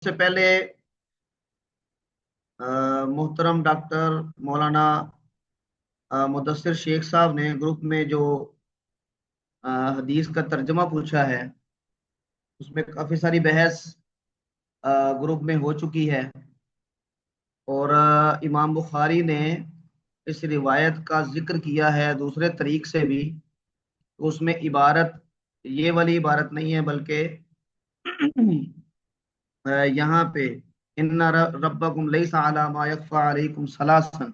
سے پہلے محترم ڈاکٹر مولانا مدثر شیخ صاحب نے گروپ میں جو حدیث کا ترجمہ پوچھا ہے، اس میں کافی ساری بحث گروپ میں ہو چکی ہے، اور امام بخاری نے اس روایت کا ذکر کیا ہے دوسرے طریق سے بھی۔ اس میں عبارت یہ والی عبارت نہیں ہے، بلکہ یہاں پہ ان ربکم لیس علی ما یخفی علیکم ثلاثا،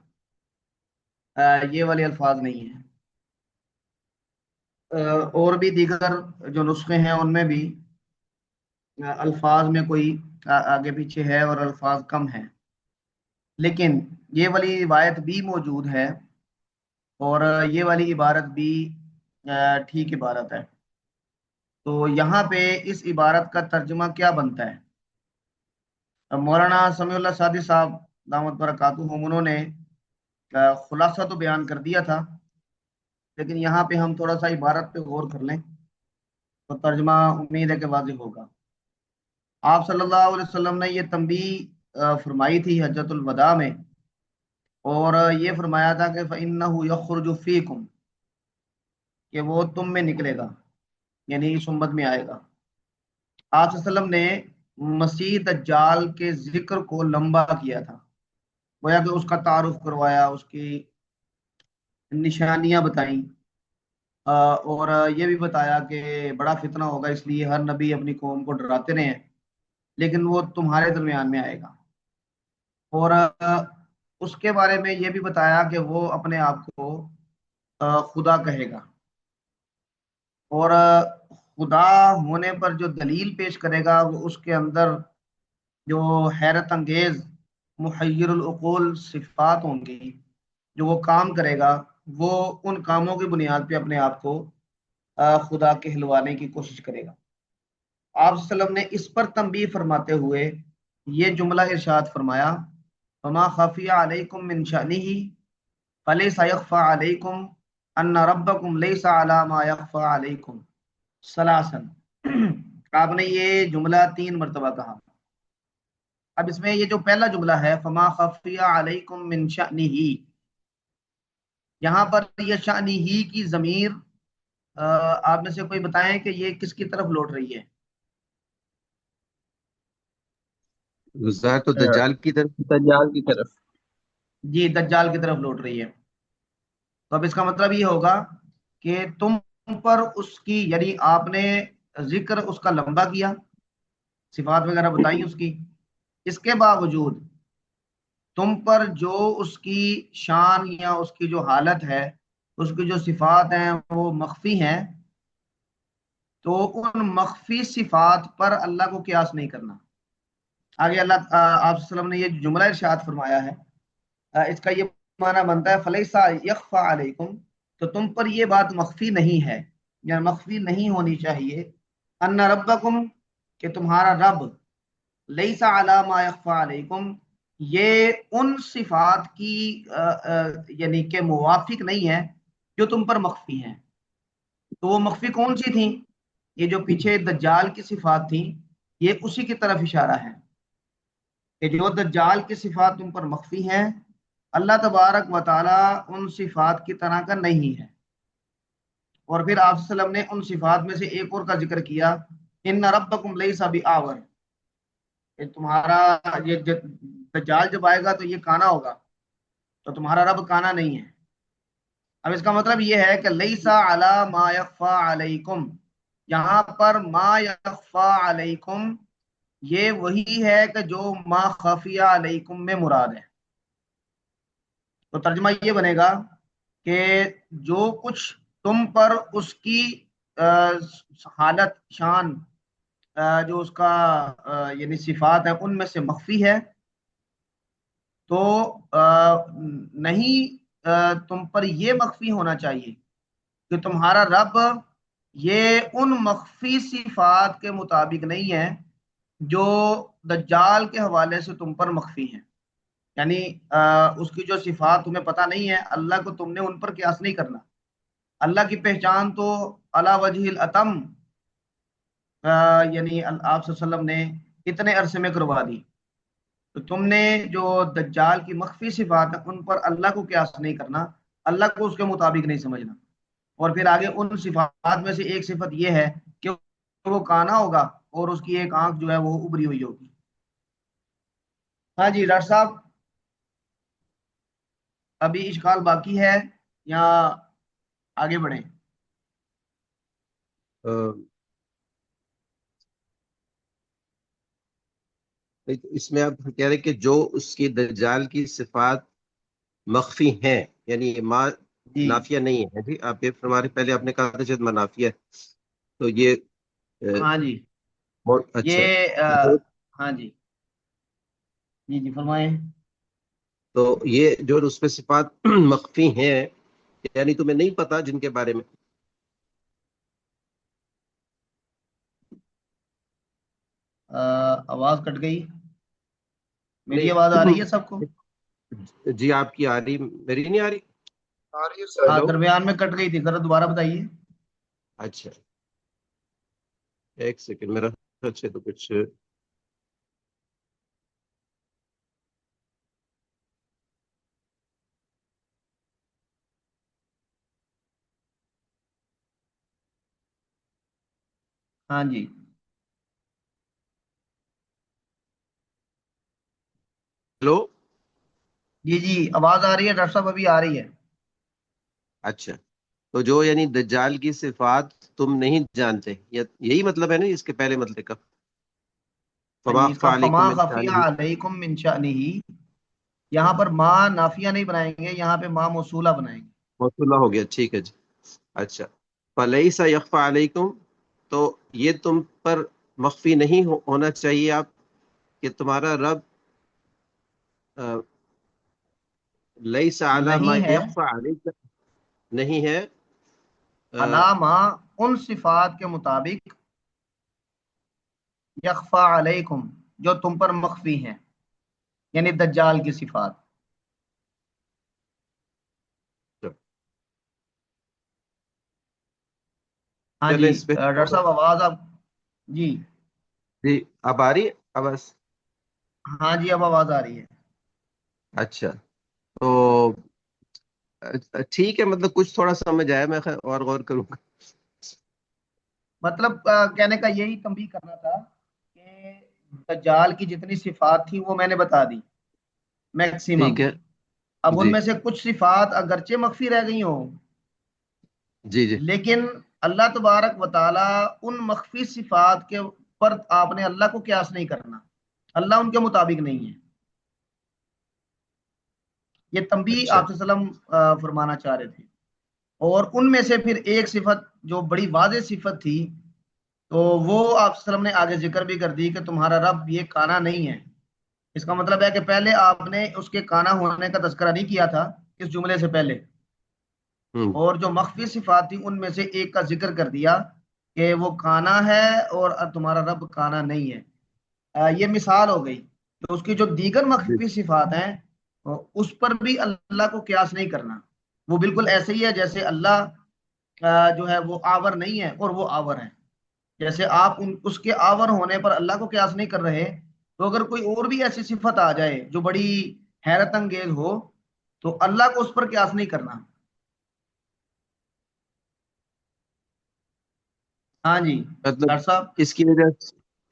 یہ والے الفاظ نہیں ہیں۔ اور بھی دیگر جو نسخے ہیں ان میں بھی الفاظ میں کوئی آگے پیچھے ہے اور الفاظ کم ہیں، لیکن یہ والی روایت بھی موجود ہے، اور یہ والی عبارت بھی ٹھیک عبارت ہے۔ تو یہاں پہ اس عبارت کا ترجمہ کیا بنتا ہے؟ اب مولانا سمیع اللہ سعدی صاحب دامت برکاتہم انہوں نے خلاصہ تو بیان کر دیا تھا، لیکن یہاں پہ ہم تھوڑا سا عبارت پہ غور کر لیں تو ترجمہ امید ہے کہ واضح ہوگا۔ آپ صلی اللہ علیہ وسلم نے یہ تنبیہ فرمائی تھی حجۃ الوداع میں، اور یہ فرمایا تھا کہ فَإِنَّهُ يَخْرُجُ فِيكُمْ، کہ وہ تم میں نکلے گا، یعنی اس امت میں آئے گا۔ آپ صلی اللہ علیہ وسلم نے مسیح دجال کے ذکر کو لمبا کیا تھا، گویا کہ اس کا تعارف کروایا، اس کی نشانیاں بتائیں، اور یہ بھی بتایا کہ بڑا فتنہ ہوگا، اس لیے ہر نبی اپنی قوم کو ڈراتے رہے ہیں، لیکن وہ تمہارے درمیان میں آئے گا۔ اور اس کے بارے میں یہ بھی بتایا کہ وہ اپنے آپ کو خدا کہے گا، اور خدا ہونے پر جو دلیل پیش کرے گا وہ اس کے اندر جو حیرت انگیز محیر العقول صفات ہوں گی، جو وہ کام کرے گا، وہ ان کاموں کی بنیاد پہ اپنے آپ کو خدا کہلوانے کی کوشش کرے گا۔ آپ صلی اللہ علیہ وسلم نے اس پر تنبیہ فرماتے ہوئے یہ جملہ ارشاد فرمایا، فما خفی علیکم من شأنہ فلیس یخفی علیکم ان ربکم لیس علی ما یخفی علیکم ثلاثا۔ آپ نے یہ جملہ 3 مرتبہ کہا۔ اب اس میں یہ جو پہلا جملہ ہے فما خفی علیکم من شأنہ، یہاں پر یہ شأنہ کی ضمیر آپ میں سے کوئی بتائیں کہ یہ کس کی طرف لوٹ رہی ہے؟ ظاہر تو دجال کی طرف۔ دجال کی طرف۔ جی، دجال کی طرف لوٹ رہی ہے۔ تو اب اس کا مطلب یہ ہوگا کہ تم پر اس کی، یعنی آپ نے ذکر اس کا لمبا کیا، صفات وغیرہ بتائی اس کی، اس کے باوجود تم پر جو اس کی شان یا اس کی جو حالت ہے، اس کی جو صفات ہیں وہ مخفی ہیں، تو ان مخفی صفات پر اللہ کو قیاس نہیں کرنا۔ آگے اللہ آپ صلی اللہ علیہ وسلم نے یہ جملہ ارشاد فرمایا ہے، اس کا یہ معنی بنتا ہے فلیسا یخفا علیکم، تو تم پر یہ بات مخفی نہیں ہے، یا مخفی نہیں ہونی چاہیے، ان ربکم، کہ تمہارا رب، لیسا علی ما یخفا علیکم، یہ ان صفات کی یعنی کہ موافق نہیں ہے جو تم پر مخفی ہیں۔ تو وہ مخفی کون سی تھیں؟ یہ جو پیچھے دجال کی صفات تھیں، یہ اسی کی طرف اشارہ ہے کہ جو دجال کی صفات تم پر مخفی ہیں، اللہ تبارک و تعالی ان صفات کی طرح کا نہیں ہے۔ اور پھر آپ صلی اللہ علیہ وسلم نے ان صفات میں سے ایک اور کا ذکر کیا، ان ربکم لیس بآور، کہ تمہارا یہ دجال جب آئے گا تو یہ کانا ہوگا، تو تمہارا رب کانا نہیں ہے۔ اب اس کا مطلب یہ ہے کہ لیسا علی ما یخفا علیکم، یہاں پر ما یخفا علیکم یہ وہی ہے کہ جو ما خفی علیکم میں مراد ہے۔ تو ترجمہ یہ بنے گا کہ جو کچھ تم پر اس کی حالت، شان، جو اس کا یعنی صفات ہے ان میں سے مخفی ہے، تو نہیں تم پر یہ مخفی ہونا چاہیے کہ تمہارا رب یہ ان مخفی صفات کے مطابق نہیں ہے جو دجال کے حوالے سے تم پر مخفی ہیں، یعنی اس کی جو صفات تمہیں پتہ نہیں ہے، اللہ کو تم نے ان پر قیاس نہیں کرنا۔ اللہ کی پہچان تو علی وجہ الاتم، یعنی آپ صلی اللہ علیہ وسلم نے اتنے عرصے میں کروا دی، تو تم نے جو دجال کی مخفی صفات ہیں ان پر اللہ کو قیاس نہیں کرنا، اللہ کو اس کے مطابق نہیں سمجھنا۔ اور پھر آگے ان صفات میں سے ایک صفت یہ ہے کہ وہ کانا ہوگا اور اس کی ایک آنکھ جو ہے وہ ابری ہوئی ہوگی۔ ہاں جی ڈاکٹر صاحب، ابھی اشکال باقی ہے یا آگے بڑھیں؟ اس میں آپ کہہ رہے کہ جو اس کی دجال کی صفات مخفی ہیں، یعنی ما جی نافیہ نہیں ہے جی، آپ یہ فرما رہے، پہلے آپ نے کہا تھا شاید منافیہ ہے، تو یہ ہاں جی اچھا، یہ ہاں جی جی جی فرمائیں۔ تو یہ جو اس پہ صفات مخفی ہیں، یعنی تمہیں نہیں پتا جن کے بارے میں؟ آواز کٹ گئی، میری آواز آ رہی ہے سب کو؟ نہیں جی، آپ کی آ رہی، میری نہیں آ رہی؟ آ رہی ہے سر۔ ہاں ہیلو، درمیان میں کٹ گئی تھی، ذرا دوبارہ بتائیے۔ اچھا ایک سیکنڈ، میرا اچھا تو کچھ ہاں جی ہیلو، جی جی آواز آ رہی ہے ڈاکٹر صاحب، ابھی آ رہی ہے۔ اچھا، تو جو یعنی دجال کی صفات تم نہیں جانتے، یہی مطلب ہے نا اس کے پہلے مطلب کا؟ ہاں فما جی، اس کا اخفى فما علیکم من خفیہ شأنہ، علیکم من شأنہ، یہاں پر ماں نافیہ نہیں بنائیں گے، یہاں پہ ماں موصولہ بنائیں گے۔ موصولہ ہو گیا، ٹھیک ہے جی۔ اچھا، فلیس یخفى علیکم، تو یہ تم پر مخفی نہیں ہونا چاہیے آپ کہ تمہارا رب لیس علی ما نہیں ہے، یخفى علیک، نہیں ہے علامہ ان صفات کے مطابق یخفا علیکم جو تم پر مخفی ہیں، یعنی دجال کی صفات۔ ہاں چلیں جی اس پہ ڈاکٹر صاحب آواز آپ، جی جی اب آ رہی ہے آواز؟ ہاں جی اب آواز آ رہی ہے۔ اچھا، تو ٹھیک ہے، مطلب کچھ تھوڑا سمجھ آیا، میں خیر اور غور کروں گا۔ مطلب کہنے کا یہی تنبیہ کرنا تھا کہ دجال کی جتنی صفات تھی وہ میں نے بتا دی میکسیمم۔ ٹھیک ہے اب ان جی میں سے کچھ صفات اگرچہ مخفی رہ گئی ہوں، جی جی لیکن اللہ تبارک و تعالی ان مخفی صفات کے پر آپ نے اللہ کو قیاس نہیں کرنا، اللہ ان کے مطابق نہیں ہے۔ یہ تنبیہ اچھا آپ سے وسلم فرمانا چاہ رہے تھے۔ اور ان میں سے پھر ایک صفت جو بڑی واضح صفت تھی، تو وہ آپ صلی اللہ علیہ وسلم نے آگے ذکر بھی کر دی کہ تمہارا رب یہ کانا نہیں ہے۔ اس کا مطلب ہے کہ پہلے آپ نے اس کے کانا ہونے کا تذکرہ نہیں کیا تھا اس جملے سے پہلے، ہوں اور جو مخفی صفات تھی ان میں سے ایک کا ذکر کر دیا کہ وہ کانا ہے اور تمہارا رب کانا نہیں ہے۔ یہ مثال ہو گئی کہ اس کی جو دیگر جی مخفی صفات ہیں اس پر بھی اللہ کو قیاس نہیں کرنا، وہ بالکل ایسے ہی ہے جیسے اللہ جو ہے وہ آور نہیں ہے اور وہ آور ہے۔ جیسے آپ اس کے آور ہونے پر اللہ کو قیاس نہیں کر رہے، تو اگر کوئی اور بھی ایسی صفت آ جائے جو بڑی حیرت انگیز ہو تو اللہ کو اس پر قیاس نہیں کرنا۔ ہاں جی مطلب ڈاکٹر صاحب،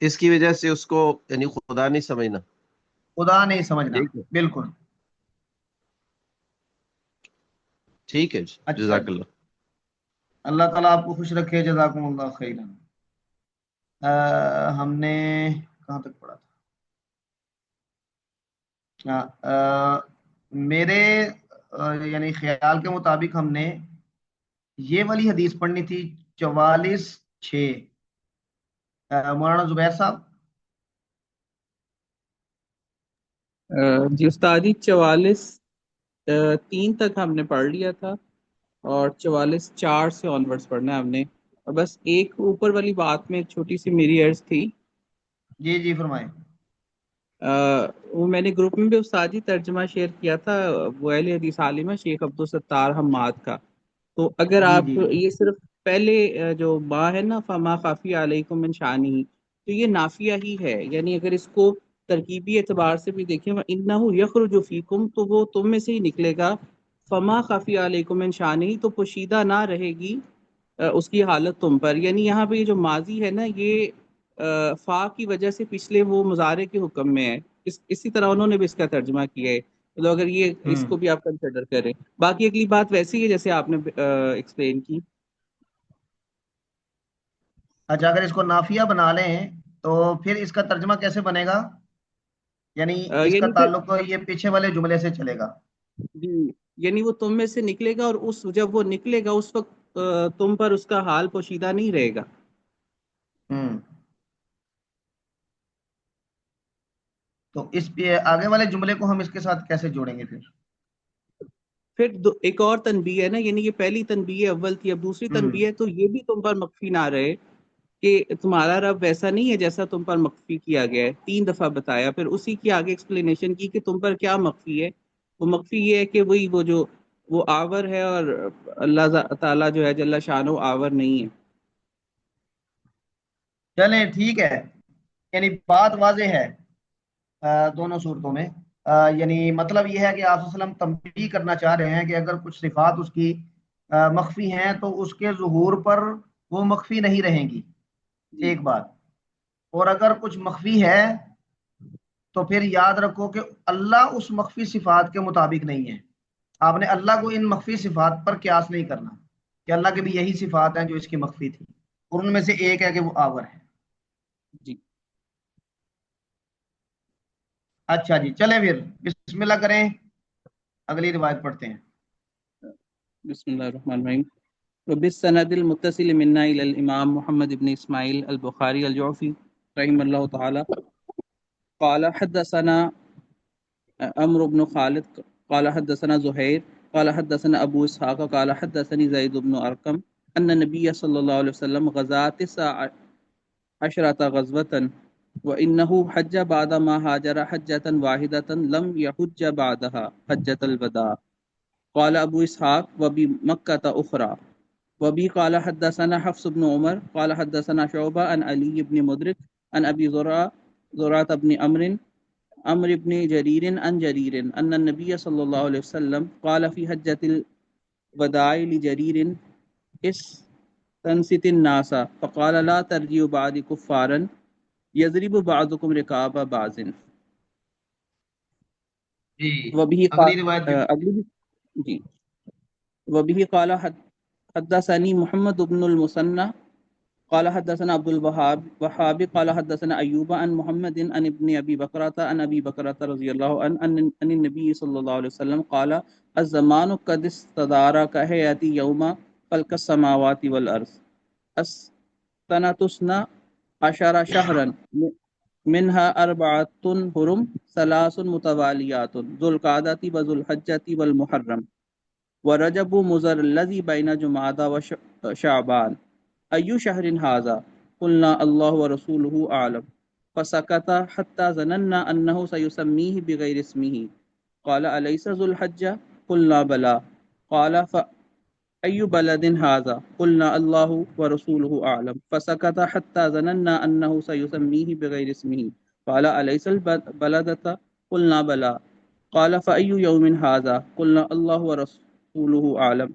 اس کی وجہ سے اس کو یعنی خدا نہیں سمجھنا، خدا نہیں سمجھنا، ٹھیک ہے بالکل۔ ٹھیک ہے جی، اچھا جزاک جی، اللہ۔ اللہ تعالیٰ آپ کو خوش رکھے، جزاکم اللہ خیرا۔ ہم نے کہاں تک پڑھا تھا؟ میرے یعنی خیال کے مطابق ہم نے یہ والی حدیث پڑھنی تھی 44:6۔ مولانا زبیر صاحب، جی استادی 44:3 تک ہم نے پڑھ لیا تھا، اور 44:4 سے آنورڈس پڑھنا ہے ہم نے، اور بس ایک اوپر والی بات میں ایک چھوٹی سی میری عرض تھی۔ جی جی فرمائیں۔ وہ میں نے گروپ میں بھی استادی ترجمہ شیئر کیا تھا، وہ اہل حدیث عالمہ شیخ عبدالستار حماد کا، تو اگر جی آپ جی یہ صرف پہلے جو با ہے نا، فما خافی علیکم من شانی، تو یہ نافیہ ہی ہے، یعنی اگر اس کو ترکیبی اعتبار سے بھی دیکھیں وَإِنَّهُ يَخْرُجُ فِيكُمْ، تو وہ تم میں سے ہی نکلے گا، فما خفی علیکم من شانہ، تو پوشیدہ نہ رہے گی اس کی حالت تم پر. یعنی یہاں پہ یہ جو ماضی ہے نا، یہ فا کی وجہ سے پچھلے وہ مضارع کے حکم میں ہے. اسی طرح انہوں نے بھی اس کا ترجمہ کیا ہے، تو اگر یہ اس ہوں کو بھی آپ کنسیڈر کریں. باقی اگلی بات ویسی ہے جیسے آپ نے ایکسپلین کی. اچھا، اگر اس کو نافیہ بنا لیں تو پھر اس کا ترجمہ کیسے بنے گا؟ یعنی اس کا یعنی پھر تعلق یہ پیچھے والے جملے سے چلے گا. جی، یعنی وہ تم میں سے نکلے گا، اور جب وہ نکلے گا اس وقت تم پر اس کا حال پوشیدہ نہیں رہے گا. ہوں تو اس پہ آگے والے جملے کو ہم اس کے ساتھ کیسے جوڑیں گے پھر؟ پھر ایک اور تنبیہ ہے نا، یعنی یہ پہلی تنبیہ اول تھی، اب دوسری ہوں تنبیہ ہے، تو یہ بھی تم پر مخفی نہ رہے کہ تمہارا رب ویسا نہیں ہے جیسا تم پر مخفی کیا گیا ہے. 3 دفعہ بتایا، پھر اسی کی آگے ایکسپلینیشن کی کہ تم پر کیا مخفی ہے. وہ مخفی یہ ہے کہ وہ آور ہے، اور اللہ تعالیٰ جو ہے جل شانہ آور نہیں ہے. چلیں ٹھیک ہے، یعنی بات واضح ہے دونوں صورتوں میں. یعنی مطلب یہ ہے کہ آپ صلی اللہ علیہ وسلم تنبیہ کرنا چاہ رہے ہیں کہ اگر کچھ صفات اس کی مخفی ہیں تو اس کے ظہور پر وہ مخفی نہیں رہیں گی، جی ایک بات. اور اگر کچھ مخفی ہے تو پھر یاد رکھو کہ اللہ اس مخفی صفات کے مطابق نہیں ہے. آپ نے اللہ کو ان مخفی صفات پر قیاس نہیں کرنا کہ اللہ کے بھی یہی صفات ہیں جو اس کی مخفی تھی، اور ان میں سے ایک ہے کہ وہ آور ہے. جی. اچھا جی، چلیں پھر بسم اللہ کریں، اگلی روایت پڑھتے ہیں. بسم اللہ الرحمن الرحیم. وبالسند المتصل منا الى الامام محمد بن اسماعیل البخاری الجعفی رحم اللہ تعالی قال حدثنا عمرو بن خالد قال حدثنا زهير قال حدثنا ابو اسحاق قال حدثني زيد بن ارقم ان النبي صلى الله عليه وسلم غزا 19 غزوة وانه حج بعد ما هاجر حجة واحدة لم يحج بعدها حجة الوداع. قال ابو اسحاق وبمكة اخرى. وبي قال حدثنا حفص بن عمر قال حدثنا شعبة عن علي بن مدرك عن ابي زرعة بن عمرو بن جرير عن جرير أن النبي صلى الله عليه وسلم قال في حجة الوداع لجرير استنصت الناس فقال لا ترجعوا بعد كفارا يضرب بعضكم رقاب بعض. جی، وبه اگلی روایت بھی. جی. وبه قال حدثني محمد بن المثنى قال حدثنا عبد الوهاب قال حدثنا أيوب عن محمد عن ابن أبي بكرة عن أبي بكرة رضي الله عنه أن النبي صلى الله عليه وسلم قال الزمان قد استدار كهيئة يوم خلق السماوات والأرض السنة 12 شهرا منها 4 حرم 3 متواليات ذو القعدة وذو الحجة والمحرم ورجب مضر الذي بين جمادى وشعبان أي شهر هذا قلنا الله ورسوله أعلم فسكت حتى ظننا أنه سيسميه بغير اسمه قال أليس ذو الحجة قلنا بلى قال فأي بلد هذا قلنا الله ورسوله أعلم فسكت حتى ظننا أنه سيسميه بغير اسمه قال أليس البلدة قلنا بلى قال فأي يوم هذا قلنا الله ورسوله أعلم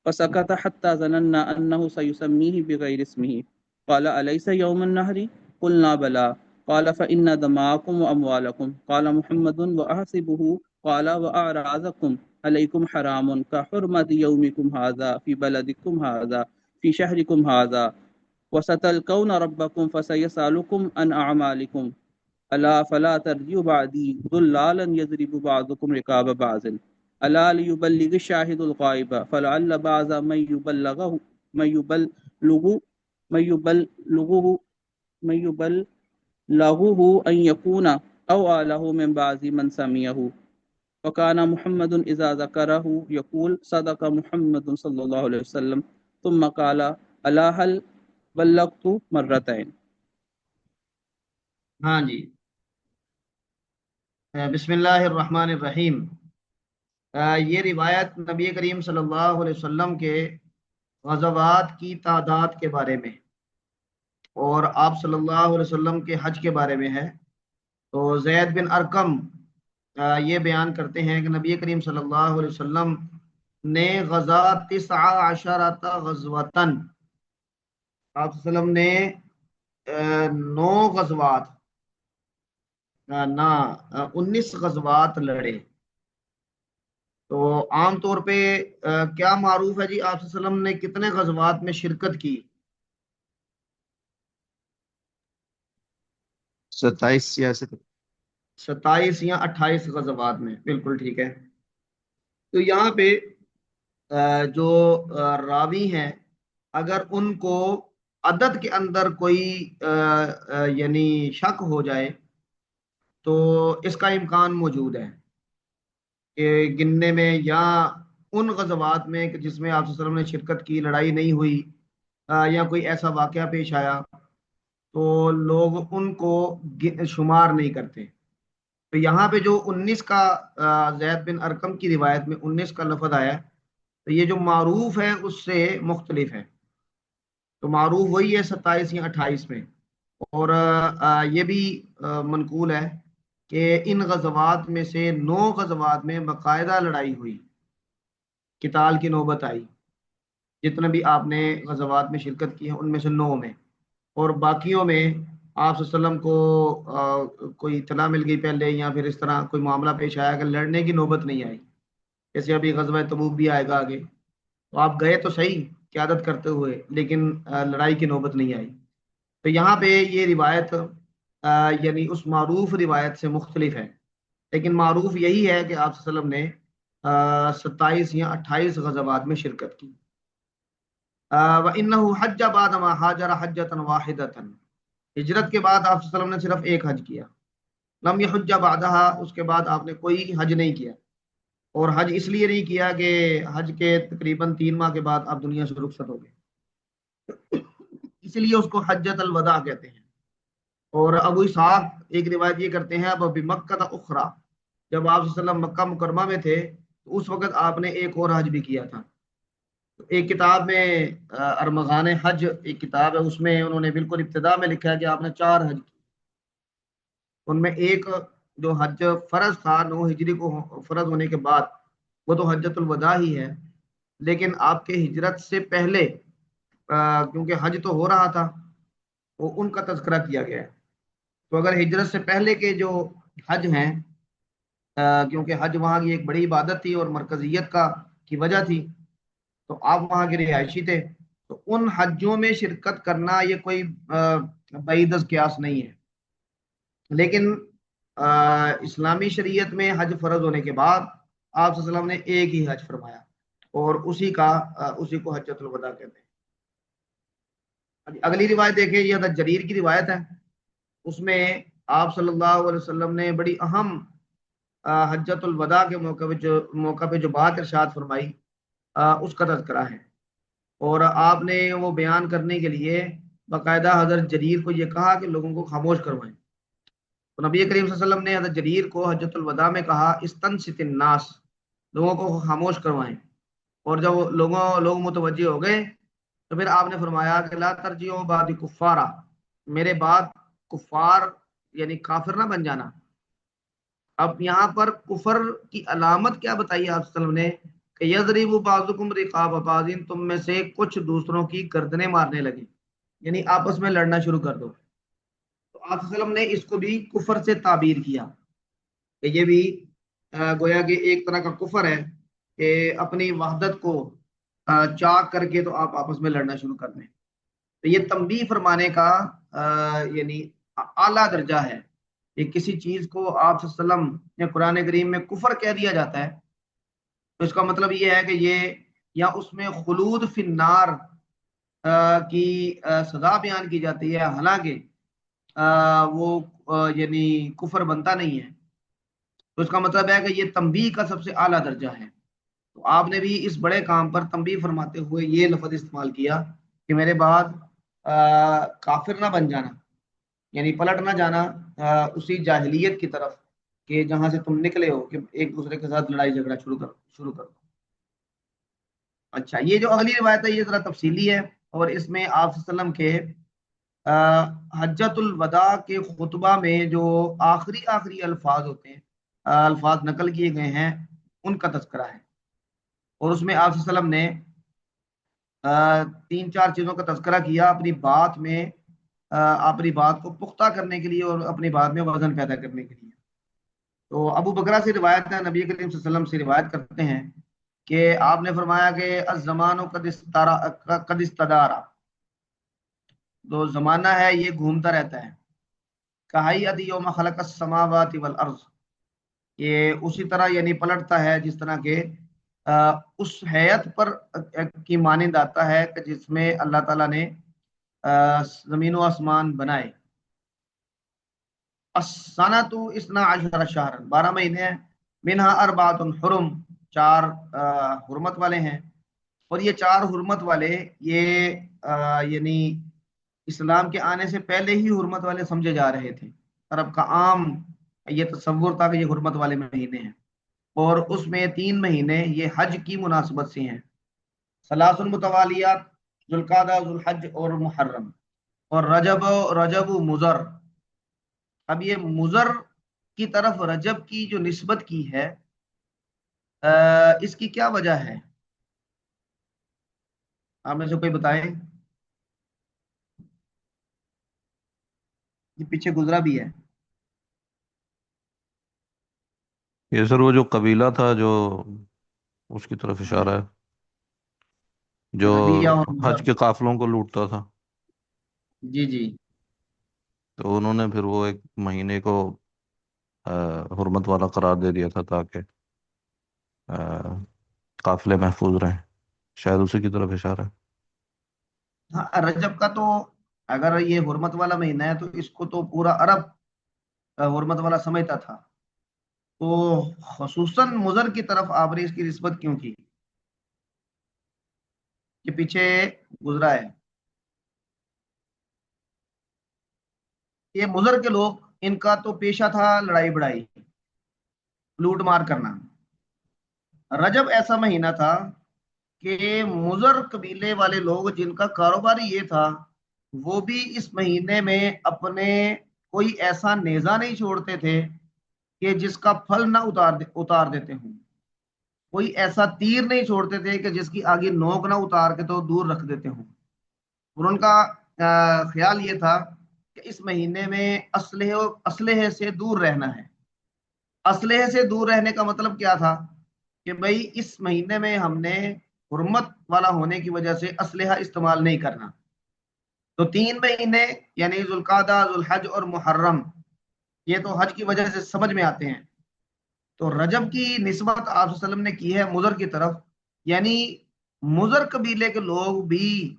فسكت حتى ظننا أنه سيسميه بغير اسمه قال أليس يوم النهر قلنا بلى قال فإن دماءكم وأموالكم قال محمد وأحسبه قال وأعراضكم عليكم حرام كحرمة يومكم هذا في بلدكم هذا في شهركم هذا وستلقون ربكم فسيسألكم عن أعمالكم ألا فلا ترجعوا بعدي ضلالا يضرب بعضكم رقاب بعض ألا ليبلغ الشاهد الغائب فلعل بعض من يبلغه أن يكون أو آله من بعض من سمعه وكان محمد إذا ذكره يقول صدق محمد صلى الله عليه وسلم ثم قال ألا هل بلغت مرتين. ہاں جی، بسم اللہ الرحمن الرحیم. یہ روایت نبی کریم صلی اللہ علیہ وسلم کے غزوات کی تعداد کے بارے میں. اور آپ صلی اللہ علیہ وسلم کے حج کے بارے میں ہے. تو زید بن ارقم یہ بیان کرتے ہیں کہ نبی کریم صلی اللہ علیہ وسلم نے غزا 19 غزوتن، آپ صلی اللہ علیہ وسلم نے 9 غزوات، نہ 19 غزوات لڑے. تو عام طور پہ کیا معروف ہے جی، آپ صلی اللہ علیہ وسلم نے کتنے غزوات میں شرکت کی؟ 27 یا 27 یا 28 غزوات میں، بالکل ٹھیک ہے. تو یہاں پہ جو راوی ہیں، اگر ان کو عدد کے اندر کوئی یعنی شک ہو جائے تو اس کا امکان موجود ہے کہ گننے میں یا ان غزوات میں کہ جس میں آپ صلی اللہ علیہ وسلم نے شرکت کی لڑائی نہیں ہوئی، یا کوئی ایسا واقعہ پیش آیا تو لوگ ان کو شمار نہیں کرتے. تو یہاں پہ جو 19 کا زید بن ارقم کی روایت میں 19 کا لفظ آیا، تو یہ جو معروف ہے اس سے مختلف ہے. تو معروف وہی ہے 27 یا 28 میں. اور یہ بھی منقول ہے کہ ان غزوات میں سے 9 غزوات میں باقاعدہ لڑائی ہوئی، قتال کی نوبت آئی. جتنے بھی آپ نے غزوات میں شرکت کی ہے ان میں سے 9 میں، اور باقیوں میں آپ صلی اللہ علیہ وسلم کو کوئی اطلاع مل گئی پہلے، یا پھر اس طرح کوئی معاملہ پیش آیا کہ لڑنے کی نوبت نہیں آئی. جیسے ابھی غزوہ تبوک بھی آئے گا آگے، تو آپ گئے تو صحیح قیادت کرتے ہوئے، لیکن لڑائی کی نوبت نہیں آئی. تو یہاں پہ یہ روایت یعنی اس معروف روایت سے مختلف ہے، لیکن معروف یہی ہے کہ آپ صلی اللہ علیہ وسلم نے 27 یا 28 غزوات میں شرکت کی. وَإِنَّهُ حَجَّ بَعْدَ مَا هَاجَرَ حَجَّةً وَاحِدَةً، ہجرت کے بعد آپ صلی اللہ علیہ وسلم نے صرف ایک حج کیا. لم يحج بعدها، اس کے بعد آپ نے کوئی حج نہیں کیا. اور حج اس لیے نہیں کیا کہ حج کے تقریباً 3 ماہ کے بعد آپ دنیا سے رخصت ہو گئے، اس لیے اس کو حجۃ الوداع کہتے ہیں. اور ابو اسحاق ایک روایت یہ کرتے ہیں، اب بمکہ اخرى، جب آپ صلی اللہ علیہ وسلم مکہ مکرمہ میں تھے تو اس وقت آپ نے ایک اور حج بھی کیا تھا. ایک کتاب میں ارمغان حج ایک کتاب ہے، اس میں انہوں نے بالکل ابتدا میں لکھا ہے کہ آپ نے 4 حج کی. ان میں ایک جو حج فرض تھا 9 ہجری کو فرض ہونے کے بعد، وہ تو حجۃ الوداع ہی ہے. لیکن آپ کے ہجرت سے پہلے کیونکہ حج تو ہو رہا تھا، وہ ان کا تذکرہ کیا گیا ہے. تو اگر ہجرت سے پہلے کے جو حج ہیں، کیونکہ حج وہاں کی ایک بڑی عبادت تھی اور مرکزیت کی وجہ تھی، تو آپ وہاں کے رہائشی تھے، تو ان حجوں میں شرکت کرنا یہ کوئی بعید از قیاس نہیں ہے. لیکن اسلامی شریعت میں حج فرض ہونے کے بعد آپ صلی اللہ علیہ وسلم نے ایک ہی حج فرمایا، اور اسی کو حجۃ الوداع کہتے ہیں. اگلی روایت دیکھیں، یہ حضرت جریر کی روایت ہے. اس میں آپ صلی اللہ علیہ وسلم نے بڑی اہم حجۃ الوداع کے موقع پہ جو بات ارشاد فرمائی اس کا تذکرہ ہے. اور آپ نے وہ بیان کرنے کے لیے باقاعدہ حضرت جریر کو یہ کہا کہ لوگوں کو خاموش کروائیں. تو نبی کریم صلی اللہ علیہ وسلم نے حضرت جریر کو حجۃ الوداع میں کہا استنصت الناس، لوگوں کو خاموش کروائیں. اور جب لوگ متوجہ ہو گئے تو پھر آپ نے فرمایا کہ لا ترجعوا بعدی کفارا، میرے بعد کفار یعنی کافر نہ بن جانا. اب یہاں پر کفر کی علامت کیا بتائی آپ صلی اللہ علیہ وسلم نے کہ یضرب بعضکم رقاب بعض، تم میں سے کچھ دوسروں کی گردنیں مارنے لگے، یعنی آپس میں لڑنا شروع کر دو. تو آپ صلی اللہ علیہ وسلم نے اس کو بھی کفر سے تعبیر کیا کہ یہ بھی گویا کہ ایک طرح کا کفر ہے کہ اپنی وحدت کو چاک کر کے تو آپ آپس میں لڑنا شروع کر دیں. تو یہ تنبیہ فرمانے کا یعنی اعلیٰ درجہ ہے کہ کسی چیز کو آپ صلی اللہ علیہ وسلم نے قرآن کریم میں کفر کہہ دیا جاتا ہے تو اس کا مطلب یہ ہے کہ یہ یا اس میں خلود فی النار کی سزا بیان کی جاتی ہے، حالانکہ وہ یعنی کفر بنتا نہیں ہے. تو اس کا مطلب ہے کہ یہ تنبیہ کا سب سے اعلیٰ درجہ ہے. تو آپ نے بھی اس بڑے کام پر تنبیہ فرماتے ہوئے یہ لفظ استعمال کیا کہ میرے بعد کافر نہ بن جانا، یعنی پلٹ نہ جانا اسی جاہلیت کی طرف کہ جہاں سے تم نکلے ہو، کہ ایک دوسرے کے ساتھ لڑائی جھگڑا شروع کر دو. اچھا، یہ جو اگلی روایت ہے یہ ذرا تفصیلی ہے، اور اس میں آپ صلی اللہ علیہ وسلم کے حجت الوداع کے خطبہ میں جو آخری الفاظ ہوتے ہیں، الفاظ نقل کیے گئے ہیں، ان کا تذکرہ ہے، اور اس میں آپ صلی اللہ علیہ وسلم نے تین چار چیزوں کا تذکرہ کیا اپنی بات میں، اپنی بات کو پختہ کرنے کے لیے اور اپنی بات میں وزن پیدا کرنے کے لیے۔ تو ابو بکرہ سے روایت ہے، نبی کریم صلی اللہ علیہ وسلم سے روایت کرتے ہیں کہ آپ نے فرمایا کہ الزمان قد استدارا، جو زمانہ ہے یہ گھومتا رہتا ہے، کہیئت یوم خلق السماوات والارض، یہ اسی طرح یعنی پلٹتا ہے جس طرح کہ اس حیت پر کی مانند آتا ہے کہ جس میں اللہ تعالیٰ نے زمین و آسمان بنائے۔ السنۃ اثنا عشر شہرا، 12 مہینے ہیں، منہا اربعۃ حرم، 4 حرمت والے ہیں، اور یہ 4 حرمت والے یہ یعنی اسلام کے آنے سے پہلے ہی حرمت والے سمجھے جا رہے تھے، عرب کا عام یہ تصور تھا کہ یہ حرمت والے مہینے ہیں، اور اس میں 3 مہینے یہ حج کی مناسبت سے ہیں، ثلاث متوالیات، ذوالقعدہ، ذوالحج اور محرم، اور رجب و مضر۔ اب یہ مضر کی طرف رجب کی جو نسبت کی ہے، اس کی کیا وجہ ہے؟ آپ میں سے کوئی بتائیں، یہ پیچھے گزرا بھی ہے۔ یہ سر وہ جو قبیلہ تھا جو اس کی طرف اشارہ ہے، جو ربیہ اور حج مضر، کے قافلوں کو لوٹتا تھا، جی جی تو انہوں نے پھر وہ ایک مہینے کو حرمت والا قرار دے دیا تھا تاکہ قافلے محفوظ رہیں، شاید اسی کی طرف اشارہ ہے۔ ہاں، رجب کا تو اگر یہ حرمت والا مہینہ ہے تو اس کو تو پورا عرب حرمت والا سمجھتا تھا، تو خصوصاً مضر کی طرف آپ نے اس کی نسبت کیوں کی؟ یہ پیچھے گزرا ہے، یہ مضر کے لوگ، ان کا تو پیشہ تھا لڑائی بڑائی، لوٹ مار کرنا۔ رجب ایسا مہینہ تھا کہ مضر قبیلے والے لوگ جن کا کاروبار یہ تھا، وہ بھی اس مہینے میں اپنے کوئی ایسا نیزہ نہیں چھوڑتے تھے کہ جس کا پھل نہ اتار دیتے ہوں، کوئی ایسا تیر نہیں چھوڑتے تھے کہ جس کی آگے نوک نہ اتار کے تو دور رکھ دیتے ہوں، اور ان کا خیال یہ تھا کہ اس مہینے میں اسلحے سے دور رہنا ہے۔ اسلحے سے دور رہنے کا مطلب کیا تھا کہ بھئی اس مہینے میں ہم نے حرمت والا ہونے کی وجہ سے اسلحہ استعمال نہیں کرنا۔ تو 3 مہینے یعنی ذوالقعدہ، ذوالحج اور محرم، یہ تو حج کی وجہ سے سمجھ میں آتے ہیں۔ تو رجب کی نسبت آپ صلی اللہ علیہ وسلم نے کی ہے مضر کی طرف، یعنی مضر قبیلے کے لوگ بھی۔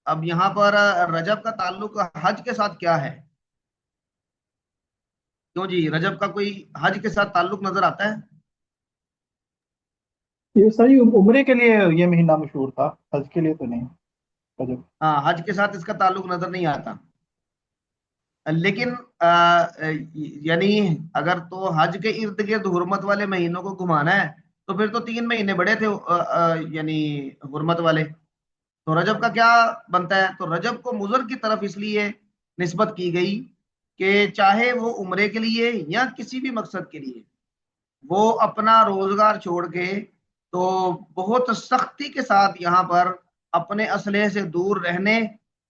اب یہاں پر رجب کا تعلق حج کے ساتھ کیا ہے؟ کیوں جی، رجب کا کوئی حج کے ساتھ تعلق نظر آتا ہے؟ یہ صحیح عمرے کے لیے یہ مہینہ مشہور تھا، حج کے لیے تو نہیں رجب۔ ہاں، حج کے ساتھ اس کا تعلق نظر نہیں آتا، لیکن یعنی اگر تو حج کے ارد گرد حرمت والے مہینوں کو گھمانا ہے تو پھر تو 3 مہینے بڑے تھے یعنی حرمت والے، تو رجب کا کیا بنتا ہے؟ تو رجب کو مضر کی طرف اس لیے نسبت کی گئی کہ چاہے وہ عمرے کے لیے یا کسی بھی مقصد کے لیے، وہ اپنا روزگار چھوڑ کے تو بہت سختی کے ساتھ یہاں پر اپنے اسلحے سے دور رہنے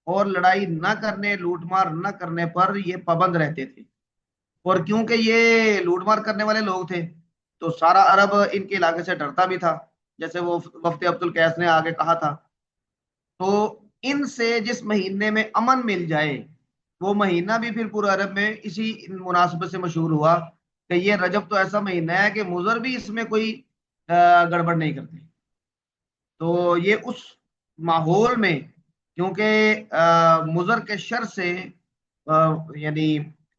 اور لڑائی نہ کرنے، لوٹ مار نہ کرنے پر یہ پابند رہتے تھے۔ اور کیونکہ یہ لوٹ مار کرنے والے لوگ تھے تو سارا عرب ان کے علاقے سے ڈرتا بھی تھا، جیسے وہ وفد عبد القیس نے آگے کہا تھا۔ تو ان سے جس مہینے میں امن مل جائے، وہ مہینہ بھی پھر پورے عرب میں اسی مناسبت سے مشہور ہوا کہ یہ رجب تو ایسا مہینہ ہے کہ مضر بھی اس میں کوئی گڑبڑ نہیں کرتے۔ تو یہ اس ماحول میں کیونکہ مضر کے شر سے یعنی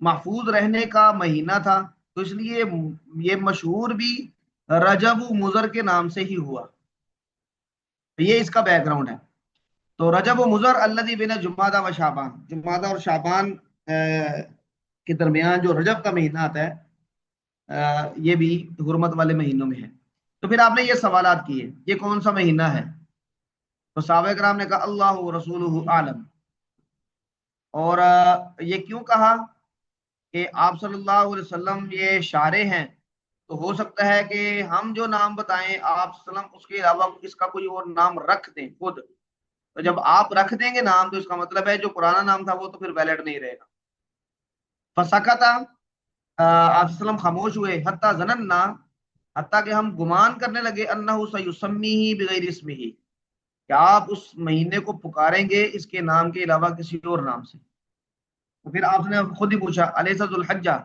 محفوظ رہنے کا مہینہ تھا، تو اس لیے یہ مشہور بھی رجب و مضر کے نام سے ہی ہوا۔ یہ اس کا بیک گراؤنڈ ہے۔ تو رجب و مضر الذی بین جمادہ و شعبان، جمادہ اور شعبان کے درمیان جو رجب کا مہینہ آتا ہے، یہ بھی حرمت والے مہینوں میں ہے۔ تو پھر آپ نے یہ سوالات کیے یہ کون سا مہینہ ہے، تو صحابہ کرام نے کہا اللہ و رسولہ عالم، اور یہ کیوں کہا کہ آپ صلی اللہ علیہ وسلم یہ شارع ہیں، تو ہو سکتا ہے کہ ہم جو نام بتائیں آپ صلی اللہ علیہ وسلم اس کے علاوہ اس کا کوئی اور نام رکھ دیں خود، تو جب آپ رکھ دیں گے نام تو اس کا مطلب ہے جو پرانا نام تھا وہ تو پھر ویلڈ نہیں رہے گا۔ فسکت، آپ وسلم خاموش ہوئے، حتیٰ ظننا، حتیٰ کہ ہم گمان کرنے لگے، انہ سیسمیہ بغیر اسمہ، کہ آپ اس مہینے کو پکاریں گے اس کے نام کے علاوہ کسی اور نام سے۔ تو پھر آپ نے خود ہی پوچھا الیس ذو الحجہ،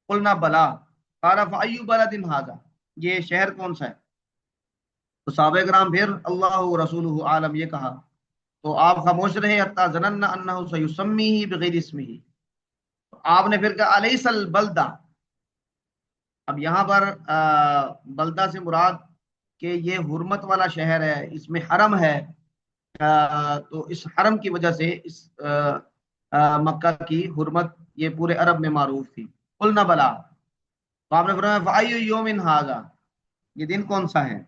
قلنا بلا، قال فأی بلد ھذا، یہ شہر کون سا ہے؟ تو صحابہ کرام پھر اللہ رسولہ عالم یہ کہا، تو آپ خاموش رہے، حتیٰ ظننا انہ سیسمیہ بغیر اسمہ۔ آپ نے پھر کہا الیس البلدہ، اب یہاں پر بلدہ سے مراد کہ یہ حرمت والا شہر ہے، اس میں حرم ہے، تو اس حرم کی وجہ سے اس مکہ کی حرمت یہ پورے عرب میں معروف تھی۔ قلنا بلا، تو آپ نے فرمایا فأی یوم ھذا، یہ دن کون سا ہے؟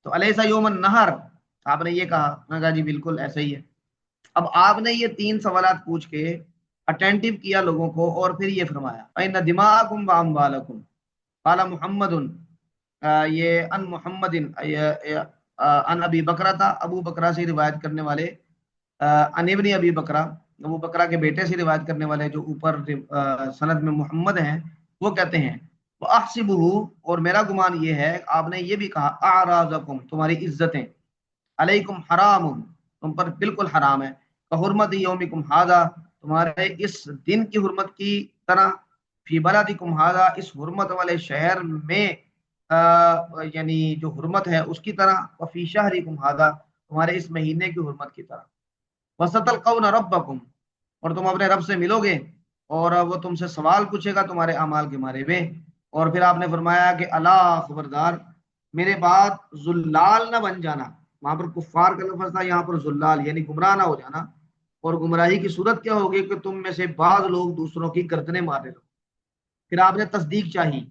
تو الیس یوم النہر، آپ نے یہ کہا، میں نے کہا جی بالکل ایسا ہی ہے۔ اب آپ نے یہ 3 سوالات پوچھ کے اٹینٹیو کیا لوگوں کو، اور پھر یہ فرمایا فإن دماءکم واموالکم، قال محمد، یہ ان محمد ان ابی بکرہ تھا، ابو بکرہ سے روایت کرنے والے، ان ابن ابی بکرہ، ابو بکرہ کے بیٹے سے روایت کرنے والے جو اوپر سند میں محمد ہیں، وہ کہتے ہیں وَأَحْسِبُهُ، اور میرا گمان یہ ہے، آپ نے یہ بھی کہا اعراضکم، تمہاری عزتیں، علیکم حرام، تم پر بالکل حرام ہے، کحرمت یومکم ھذا، تمہارے اس دن کی حرمت کی طرح، فی بلدکم ھذا، اس حرمت والے شہر میں یعنی جو حرمت ہے اس کی طرح، وفی شہرکم ھذا، تمہارے اس مہینے کی حرمت کی طرح، وستلقون ربکم، اور تم اپنے رب سے ملو گے اور وہ تم سے سوال پوچھے گا تمہارے اعمال کے بارے میں۔ اور پھر آپ نے فرمایا کہ اللہ خبردار، میرے بعد زلال نہ بن جانا، وہاں پر کفار کا لفظ تھا، یہاں پر زلال یعنی گمراہ نہ ہو جانا، اور گمراہی کی صورت کیا ہوگی کہ تم میں سے بعض لوگ دوسروں کی گردنیں مارنے لگو۔ پھر آپ نے تصدیق چاہی،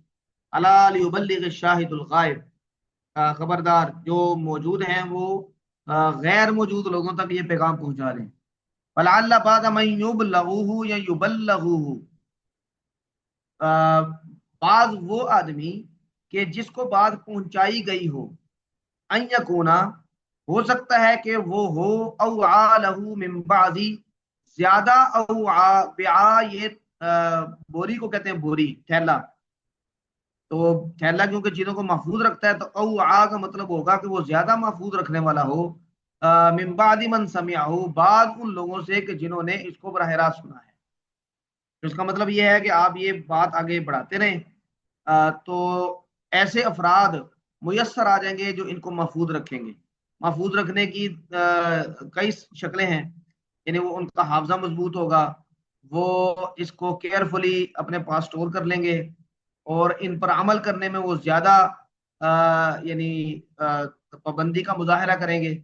الا لیبلغ الشاہد الغائب، خبردار جو موجود ہیں وہ غیر موجود لوگوں تک یہ پیغام پہنچا دیں۔ فلعل بعض من یبلغوہ یا یبلغوہ، بعض وہ آدمی کہ جس کو بات پہنچائی گئی ہو، ان یکونا، ہو سکتا ہے کہ وہ ہو، اوعا لہو من بعضی، زیادہ، اوعا، وعا یہ بوری کو کہتے ہیں، بوری تھیلا، تو تھیلا کیونکہ چیزوں کو محفوظ رکھتا ہے، تو اوعا کا مطلب ہوگا کہ وہ زیادہ محفوظ رکھنے والا ہو، من بعد من سمعہ، بعد ان لوگوں سے کہ جنہوں نے اس کو براہ راست سنا ہے۔ تو اس کا مطلب یہ ہے کہ آپ یہ بات آگے بڑھاتے رہیں، تو ایسے افراد میسر آ جائیں گے جو ان کو محفوظ رکھیں گے۔ محفوظ رکھنے کی کئی شکلیں ہیں، یعنی وہ ان کا حافظہ مضبوط ہوگا، وہ اس کو کیئرفلی اپنے پاس سٹور کر لیں گے، اور ان پر عمل کرنے میں وہ زیادہ یعنی پابندی کا مظاہرہ کریں گے۔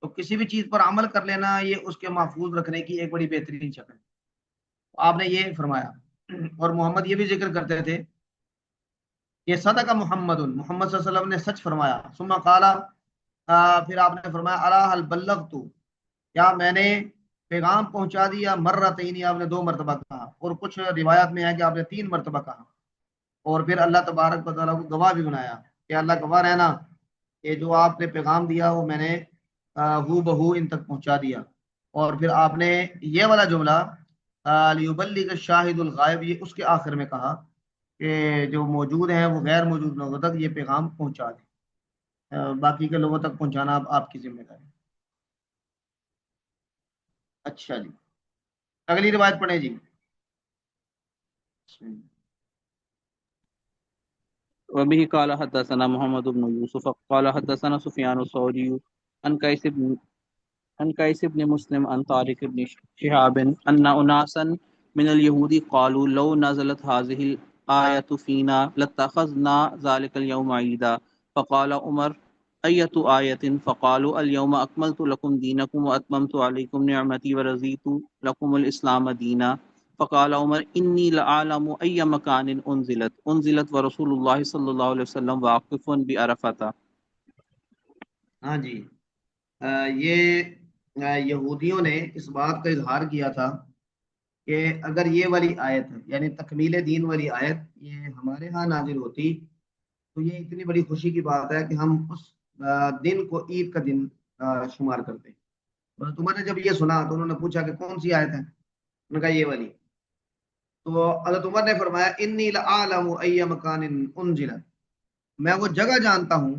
تو کسی بھی چیز پر عمل کر لینا یہ اس کے محفوظ رکھنے کی ایک بڑی بہترین شکل ہے۔ آپ نے یہ فرمایا، اور محمد یہ بھی ذکر کرتے تھے کہ صدق محمد، محمد صلی اللہ علیہ وسلم نے سچ فرمایا۔ ثم قال، پھر آپ نے فرمایا الا هل بلغت، کیا میں نے پیغام پہنچا دیا؟ مرتین، آپ نے 2 مرتبہ کہا، اور کچھ روایات میں ہے کہ آپ نے 3 مرتبہ کہا، اور پھر اللہ تبارک و تعالیٰ کو گواہ بھی بنایا کہ اللہ گواہ رہنا کہ جو آپ نے پیغام دیا وہ میں نے ہو بہو ان تک پہنچا دیا۔ اور پھر آپ نے یہ والا جملہ لیبلغ الشاہد الغائب، یہ اس کے آخر میں کہا کہ جو موجود ہیں وہ غیر موجود لوگوں تک یہ پیغام پہنچا دیں، باقی کے لوگوں تک پہنچانا اب آپ کی ذمہ داری۔ اچھا جی، اگلی روایت پڑھیں جی۔ وبه قال حدثنا محمد بن يوسف قال حدثنا سفيان الثوري عن قيس بن مسلم عن طارق بن شهاب أن أناسا من اليهود قالوا لو نزلت هذه الآية فينا لاتخذنا ذلك اليوم عيدا، فقال عمر أية آية؟ فقالوا اليوم أكملت لكم دينكم وأتممت عليكم نعمتي ورضيت لكم الإسلام دينا، فقال عمر إني لأعلم أي مكان أنزلت ورسول الله صلى الله عليه وسلم واقف بعرفة۔ ہاں جی، یہ یہودیوں نے اس بات کا اظہار کیا تھا کہ اگر یہ والی آیت یعنی تکمیل دین والی آیت یہ ہمارے ہاں نازل ہوتی تو یہ اتنی بڑی خوشی کی بات ہے کہ ہم اس دن کو عید کا دن شمار کرتے. حضرت عمر نے جب یہ سنا تو انہوں نے پوچھا کہ کون سی آیت ہے؟ انہوں نے کہا یہ والی. تو حضرت عمر نے فرمایا انی لعالم ای مکان انزلت، میں وہ جگہ جانتا ہوں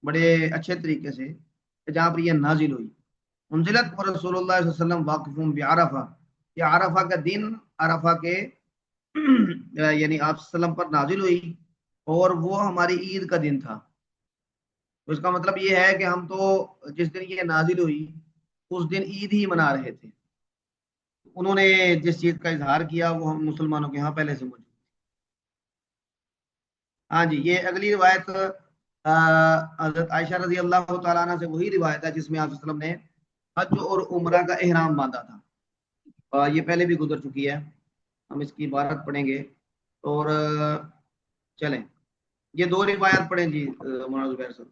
بڑے اچھے طریقے سے کہ جہاں پر یہ نازل ہوئی. انزلت و رسول اللہ صلی اللہ علیہ وسلم واقف بعرفہ، یہ عرفہ کا دن، عرفہ کے یعنی آپ صلی اللہ علیہ وسلم پر نازل ہوئی اور وہ ہماری عید کا دن تھا. تو اس کا مطلب یہ ہے کہ ہم تو جس دن یہ نازل ہوئی اس دن عید ہی منا رہے تھے. انہوں نے جس چیز کا اظہار کیا وہ ہم مسلمانوں کے ہاں پہلے سے موجود. ہاں جی، یہ اگلی روایت حضرت عائشہ رضی اللہ تعالیٰ عنہ سے وہی روایت ہے جس میں آپ صلی اللہ علیہ وسلم نے حج اور عمرہ کا احرام باندھا تھا. یہ پہلے بھی گزر چکی ہے، ہم اس کی عبارت پڑھیں گے. اور چلیں یہ دو روایت پڑھیں جی مولانا زبیر صاحب.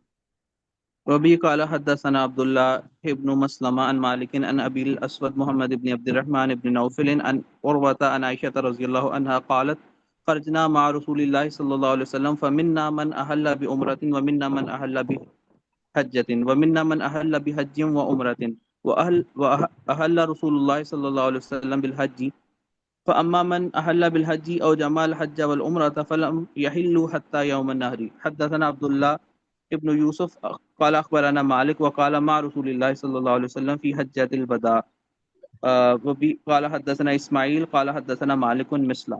وبه قال حدثنا عبد الله بن مسلمة عن مالك عن أبي الأسود محمد بن عبد الرحمن بن نوفل عن عروة عن عائشة رضي الله عنها قالت خرجنا مع رسول الله صلى الله عليه وسلم فمنا من أهل بأمرة ومنا من أهل بحجة ومنا من أهل بحج وأمرة وأهل رسول الله صلى الله عليه وسلم بالحج فأما من أهل بالحج أو جمع الحج والعمرة فلم يحلوا حتى يوم النهر. حدثنا عبد الله ابن یوسف قال اخبرنا مالک وقال مع رسول اللہ صلی اللہ علیہ وسلم فی حجۃ الوداع. وبی قال حدثنا اسماعیل قال حدثنا مالک مثلا.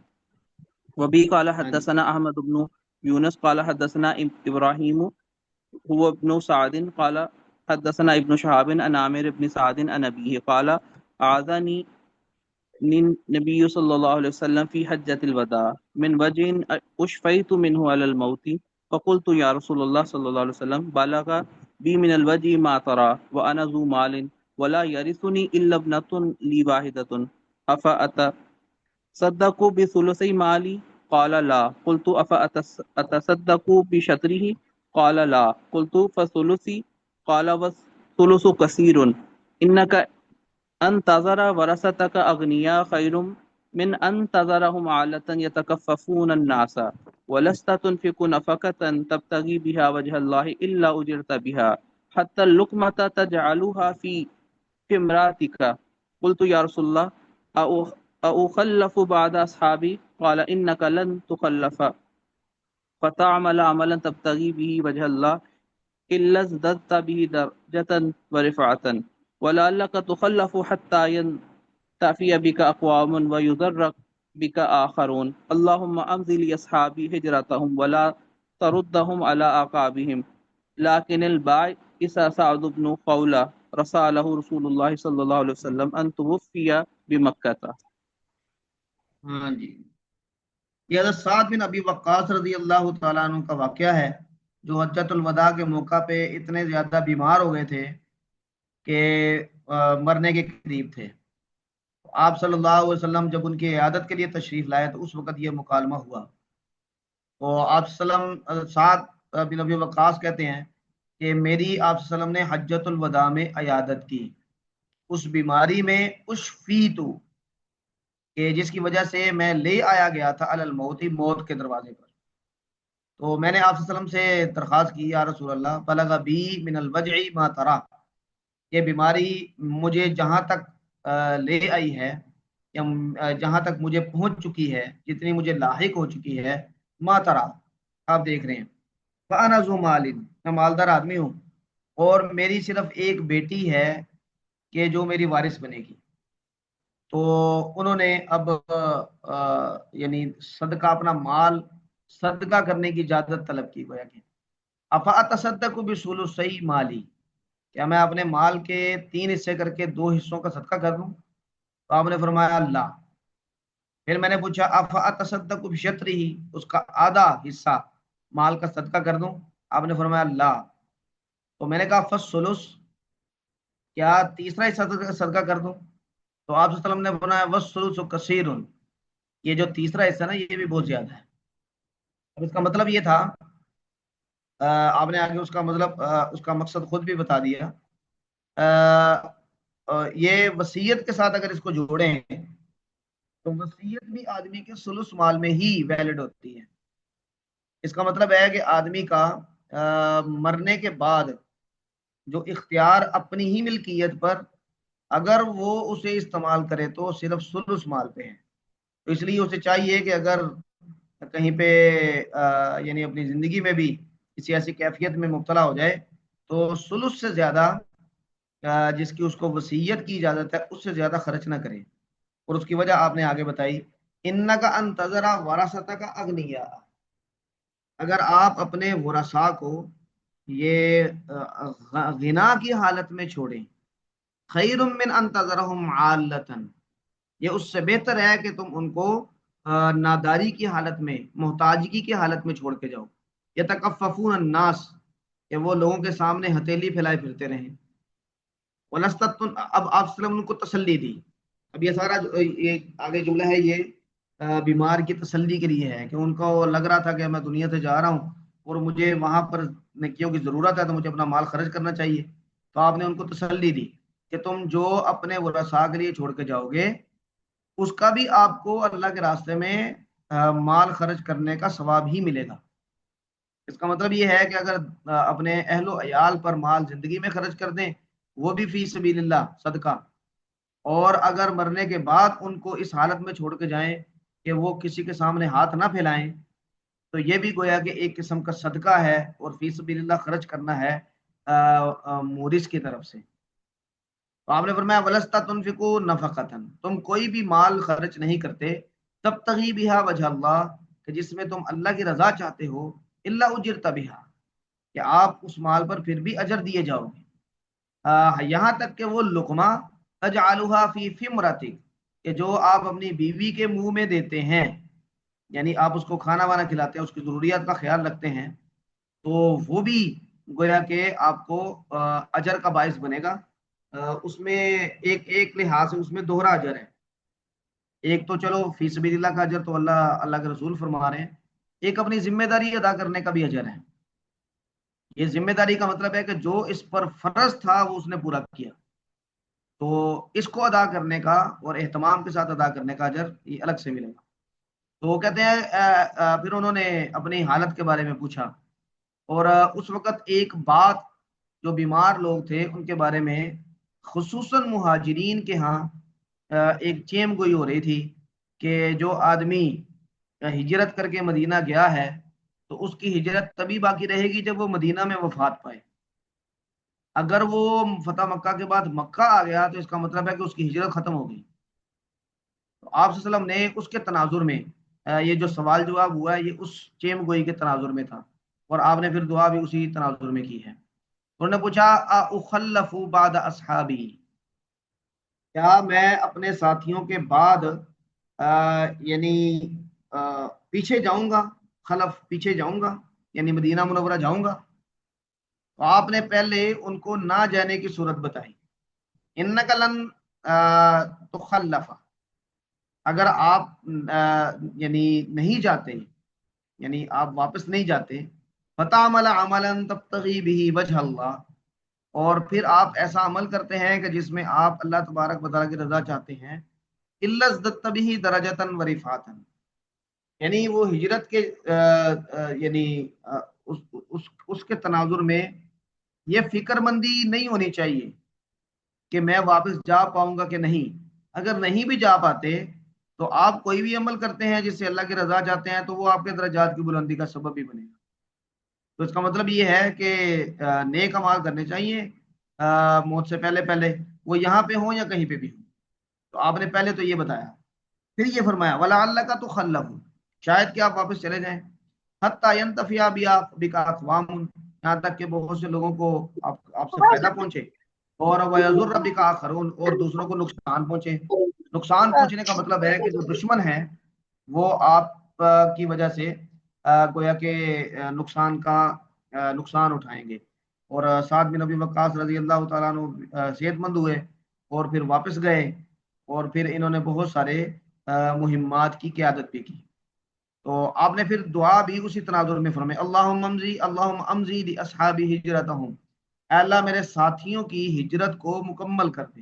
وبی قال حدثنا احمد بن یونس قال حدثنا ابراہیم هو ابن سعد قال حدثنا ابن شهاب عن عامر بن سعد عن ابيه قال اعاذني النبي صلى الله عليه وسلم في حجة الوداع من وجه اشفيت منه على الموت فقلت يا رسول الله صلى الله عليه وسلم بلغ بي من الوجه ما ترى وأنا ذو مال ولا يرثني إلا ابنة لي واحدة أفأتصدق بثلثي مالي قال لا قلت أفأتصدق بشطره قال لا قلت فثلثي قال والثلث كثير إنك أن تذر ورثتك أغنياء خير من أن تذرهم عالة يتكففون الناس ولست تنفق نفقة تبتغي بها وجه الله إلا أجرت بها حتى اللقمة تجعلها في امرأتك. قلت يا رسول الله أخلف بعد أصحابي قال إنك لن تخلف فتعمل عملا تبتغي به وجه الله إلا ازددت به درجة ورفعة ولعلك تخلف حتى ينتفي بك أقوام ويضر بك آخرون. اللهم أمضي لأصحابي هجرتهم ولا تردهم على أعقابهم. لكن البائس سعد بن خولة رساله رسول الله صلى الله عليه وسلم أن توفي بمكة. ہاں جی، یہ حضرت سعد بن ابی وقاص رضی اللہ تعالیٰ عنہ کا واقعہ ہے جو حجۃ الوداع کے موقع پہ اتنے زیادہ بیمار ہو گئے تھے کہ مرنے کے قریب تھے. آپ صلی اللہ علیہ وسلم جب ان کی عیادت کے لیے تشریف لائے تو اس وقت یہ مکالمہ ہوا. تو آپ صلی اللہ علیہ وسلم سعد بن ابی وقاص کہتے ہیں کہ میری آپ صلی اللہ علیہ وسلم نے حجۃ الوداع میں عیادت کی اس بیماری میں اشفیتو کہ جس کی وجہ سے میں لے آیا گیا تھا علی الموت، موت کے دروازے پر. تو میں نے آپ صلی اللہ علیہ وسلم سے درخواست کی یا رسول اللہ بلغ بی من الوجع ما ترى، یہ بیماری مجھے جہاں تک لے آئی ہے یا جہاں تک مجھے پہنچ چکی ہے، جتنی مجھے لاحق ہو چکی ہے، ما ترى آپ دیکھ رہے ہیں. فانا ذو مال، میں مالدار آدمی ہوں اور میری صرف ایک بیٹی ہے کہ جو میری وارث بنے گی. تو انہوں نے اب یعنی صدقہ اپنا مال صدقہ کرنے کی اجازت طلب کی. گویا کہ افاتصدق بثلثی مالی، کیا میں اپنے مال کے 3 حصے کر کے 2 حصوں کا صدقہ کر دوں؟ تو آپ نے فرمایا اللہ. پھر میں نے پوچھا افاتصدق بشطرہ، اس کا آدھا حصہ مال کا صدقہ کر دوں؟ آپ نے فرمایا اللہ. تو میں نے کہا فالثلث، کیا تیسرا حصہ صدقہ کر دوں؟ تو آپ صلی اللہ علیہ وسلم نے فرمایا والثلث کثیر، یہ جو تیسرا حصہ نا یہ بھی بہت زیادہ ہے. اب اس کا مطلب یہ تھا، آپ نے آگے اس کا مطلب اس کا مقصد خود بھی بتا دیا. یہ وصیت کے ساتھ اگر اس کو جوڑیں تو وصیت بھی آدمی کے سلس مال میں ہی ویلڈ ہوتی ہے. اس کا مطلب ہے کہ آدمی کا مرنے کے بعد جو اختیار اپنی ہی ملکیت پر اگر وہ اسے استعمال کرے تو صرف سلس مال پہ ہے. تو اس لیے اسے چاہیے کہ اگر کہیں پہ یعنی اپنی زندگی میں بھی کسی ایسی کیفیت میں مبتلا ہو جائے تو سلس سے زیادہ جس کی اس کو وصیت کی اجازت ہے اس سے زیادہ خرچ نہ کرے. اور اس کی وجہ آپ نے آگے بتائی، انک ان تذر ورثتک اغنیا، اگر آپ اپنے ورثاء کو یہ غنا کی حالت میں چھوڑیں، خیر من ان تذرهم عالۃ، یہ اس سے بہتر ہے کہ تم ان کو ناداری کی حالت میں، محتاجگی کی حالت میں چھوڑ کے جاؤ. یتکففون الناس، کہ وہ لوگوں کے سامنے ہتھیلی پھیلائے پھرتے رہیں. ولستتن، اب آپ وسلم ان کو تسلی دی. اب یہ سارا یہ آگے جملہ ہے یہ بیمار کی تسلی کے لیے ہے کہ ان کو لگ رہا تھا کہ میں دنیا سے جا رہا ہوں اور مجھے وہاں پر نیکیوں کی ضرورت ہے تو مجھے اپنا مال خرچ کرنا چاہیے. تو آپ نے ان کو تسلی دی کہ تم جو اپنے ورثاء کے لیے چھوڑ کے جاؤ گے اس کا بھی آپ کو اللہ کے راستے میں مال خرچ کرنے کا ثواب ہی ملے گا. اس کا مطلب یہ ہے کہ اگر اپنے اہل و عیال پر مال زندگی میں خرچ کر دیں وہ بھی فی سبیل اللہ صدقہ، اور اگر مرنے کے بعد ان کو اس حالت میں چھوڑ کے جائیں کہ وہ کسی کے سامنے ہاتھ نہ پھیلائیں تو یہ بھی گویا کہ ایک قسم کا صدقہ ہے اور فی سبیل اللہ خرچ کرنا ہے مورث کی طرف سے. تو آپ نے فرمایا ولستا تنفقوا نفقتن، تم کوئی بھی مال خرچ نہیں کرتے تبتغی بہا وجہ اللہ، کہ جس میں تم اللہ کی رضا چاہتے ہو، الا اجرت بہا، کہ آپ اس مال پر پھر بھی اجر دیے جاؤ گے. یہاں تک کہ وہ لقمہ تجعلها فی فمرتک، کہ جو آپ اپنی بیوی کے منہ میں دیتے ہیں، یعنی آپ اس کو کھانا وانا کھلاتے ہیں، اس کی ضروریات کا خیال رکھتے ہیں، تو وہ بھی گویا کہ آپ کو اجر کا باعث بنے گا. اس میں ایک لحاظ سے اس میں دوہرا اجر ہے. ایک تو چلو فی سبیل اللہ کا اجر تو اللہ کے رسول فرما رہے ہیں، ایک اپنی ذمہ داری ادا کرنے کا بھی اجر ہے. یہ ذمہ داری کا مطلب ہے کہ جو اس پر فرض تھا وہ اس نے پورا کیا، تو اس کو ادا کرنے کا اور اہتمام کے ساتھ ادا کرنے کا اجر یہ الگ سے ملے گا. تو وہ کہتے ہیں پھر انہوں نے اپنی حالت کے بارے میں پوچھا، اور اس وقت ایک بات جو بیمار لوگ تھے ان کے بارے میں خصوصاً مہاجرین کے ہاں ایک چیم گوئی ہو رہی تھی کہ جو آدمی ہجرت کر کے مدینہ گیا ہے تو اس کی ہجرت تبھی باقی رہے گی جب وہ مدینہ میں وفات پائے. اگر وہ فتح مکہ کے بعد مکہ آ گیا تو اس کا مطلب ہے کہ اس کی ہجرت ختم ہو گئی. تو آپ صلی اللہ علیہ وسلم نے اس کے تناظر میں یہ جو سوال جواب ہوا ہے یہ اس چیم گوئی کے تناظر میں تھا، اور آپ نے پھر دعا بھی اسی تناظر میں کی ہے. انہوں نے پوچھا اخلف بعد اصحابی، کیا میں اپنے ساتھیوں کے بعد یعنی پیچھے جاؤں گا، خلف پیچھے جاؤں گا یعنی مدینہ منورہ جاؤں گا. تو آپ نے پہلے ان کو نہ جانے کی صورت بتائی، انک لن تخلف، اگر آپ یعنی نہیں جاتے، یعنی آپ واپس نہیں جاتے، فتعمل عملا تبتغی به وجہ اللہ، اور پھر آپ ایسا عمل کرتے ہیں کہ جس میں آپ اللہ تبارک و تعالیٰ کی رضا چاہتے ہیں، الا ازددت به درجۃ ورفعۃ، یعنی وہ ہجرت کے یعنی اس کے تناظر میں یہ فکر مندی نہیں ہونی چاہیے کہ میں واپس جا پاؤں گا کہ نہیں. اگر نہیں بھی جا پاتے تو آپ کوئی بھی عمل کرتے ہیں جس سے اللہ کی رضا چاہتے ہیں تو وہ آپ کے درجات کی بلندی کا سبب بھی بنے گا. تو اس کا مطلب یہ ہے کہ نیک اعمال کرنے چاہیے موت سے پہلے پہلے، وہ یہاں پہ ہوں یا کہیں پہ بھی ہوں. تو آپ نے پہلے تو یہ بتایا، پھر یہ فرمایا وَلَعَلَّكَ تُخَلَّفُ، شاید کہ آپ واپس چلے جائیں، حَتَّى يَنْتَفِعَ بِكَ أَقْوَامٌ، یہاں تک کہ بہت سے لوگوں کو آپ سے فائدہ پہنچے، اور وَيَضُرَّ بِكَ آخَرُونَ، اور دوسروں کو نقصان پہنچے. نقصان پہنچنے کا مطلب ہے کہ جو دشمن ہے وہ آپ کی وجہ سے گویا کہ نقصان اٹھائیں گے. اور سعد بن ابی وقاص رضی اللہ تعالیٰ عنہ صحت مند ہوئے اور پھر واپس گئے، اور پھر انہوں نے بہت سارے مہمات کی قیادت بھی کی. تو آپ نے پھر دعا بھی اسی تناظر میں فرمائی، اللہم امضی لاصحابی ہجرتہم، اے اللہ میرے ساتھیوں کی ہجرت کو مکمل کر دے.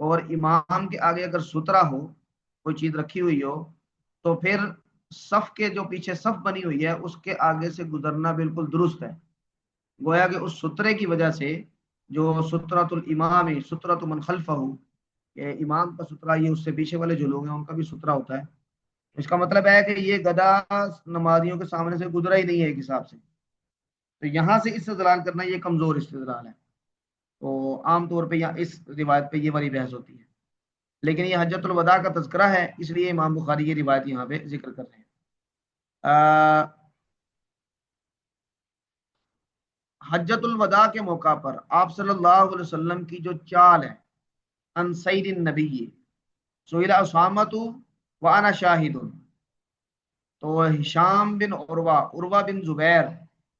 اور امام کے آگے اگر سترا ہو، کوئی چیز رکھی ہوئی ہو، تو پھر صف کے جو پیچھے صف بنی ہوئی ہے اس کے آگے سے گزرنا بالکل درست ہے، گویا کہ اس سترے کی وجہ سے جو سترۃ الامام سترۃ من خلفہ، کہ امام کا سترا یہ اس سے پیچھے والے جو لوگ ہیں ان کا بھی سترا ہوتا ہے، اس کا مطلب ہے کہ یہ گدھا نمازیوں کے سامنے سے گزرا ہی نہیں ہے ایک حساب سے، تو یہاں سے استدلال کرنا یہ کمزور استدلال ہے، تو عام طور پہ یہاں اس روایت پہ یہ والی بحث ہوتی ہے، لیکن یہ حجۃ الوداع کا تذکرہ ہے اس لیے امام بخاری یہ روایت یہاں پہ ذکر کر رہے ہیں۔ حجۃ الوداع کے موقع پر آپ صلی اللہ علیہ وسلم کی جو چال ہے، ان سید النبی سئل اسامۃ وانا شاہد، تو ہشام بن عروہ بن زبیر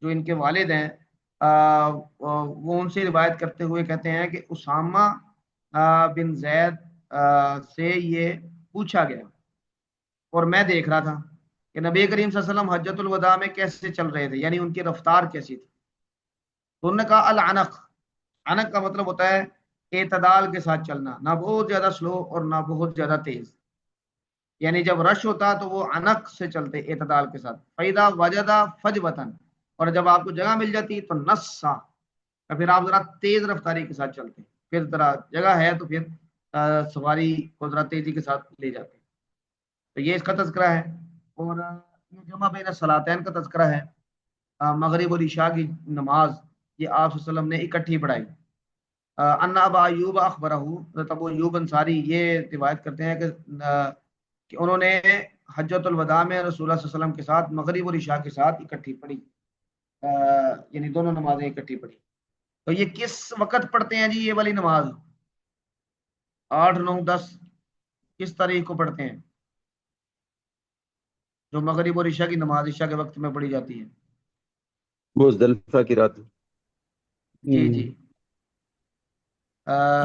جو ان کے والد ہیں، وہ ان سے روایت کرتے ہوئے کہتے ہیں کہ اسامہ بن زید سے یہ پوچھا گیا اور میں دیکھ رہا تھا کہ نبی کریم صلی اللہ علیہ وسلم حجۃ الوداع میں کیسے چل رہے تھے، یعنی ان کی رفتار کیسی تھی، تو انہوں نے کہا العنق، عنق کا مطلب ہوتا ہے اعتدال کے ساتھ چلنا، نہ بہت زیادہ سلو اور نہ بہت زیادہ تیز، یعنی جب رش ہوتا تو وہ عنق سے چلتے اعتدال کے ساتھ، فیدا وجدہ فجوتن، اور جب آپ کو جگہ مل جاتی تو نصا، تو پھر آپ ذرا تیز رفتاری کے ساتھ چلتے، پھر ذرا جگہ ہے تو پھر سواری کو ذرا تیزی کے ساتھ لے جاتے، تو یہ اس کا تذکرہ ہے، اور یہ جمع بین الصلاتین کا تذکرہ ہے، مغرب اور عشاء کی نماز یہ آپ صلی اللہ علیہ وسلم نے اکٹھی پڑھائی۔ ان ابا ایوب اخبرہ، حضرت ابو ایوب انصاری یہ روایت کرتے ہیں کہ انہوں نے حجۃ الوداع میں رسول اللہ صلی اللہ علیہ وسلم کے ساتھ مغرب اور عشاء کے ساتھ اکٹھی پڑھی، یعنی دونوں نمازیں اکٹھی پڑھی۔ تو یہ کس وقت پڑھتے ہیں جی یہ والی نماز؟ 8، 9، 10 کس تاریخ کو پڑھتے ہیں جو مغرب اور عشاء کی نماز عشاء کے وقت میں پڑھی جاتی ہے؟ مزدلفہ کی رات۔ جی جی،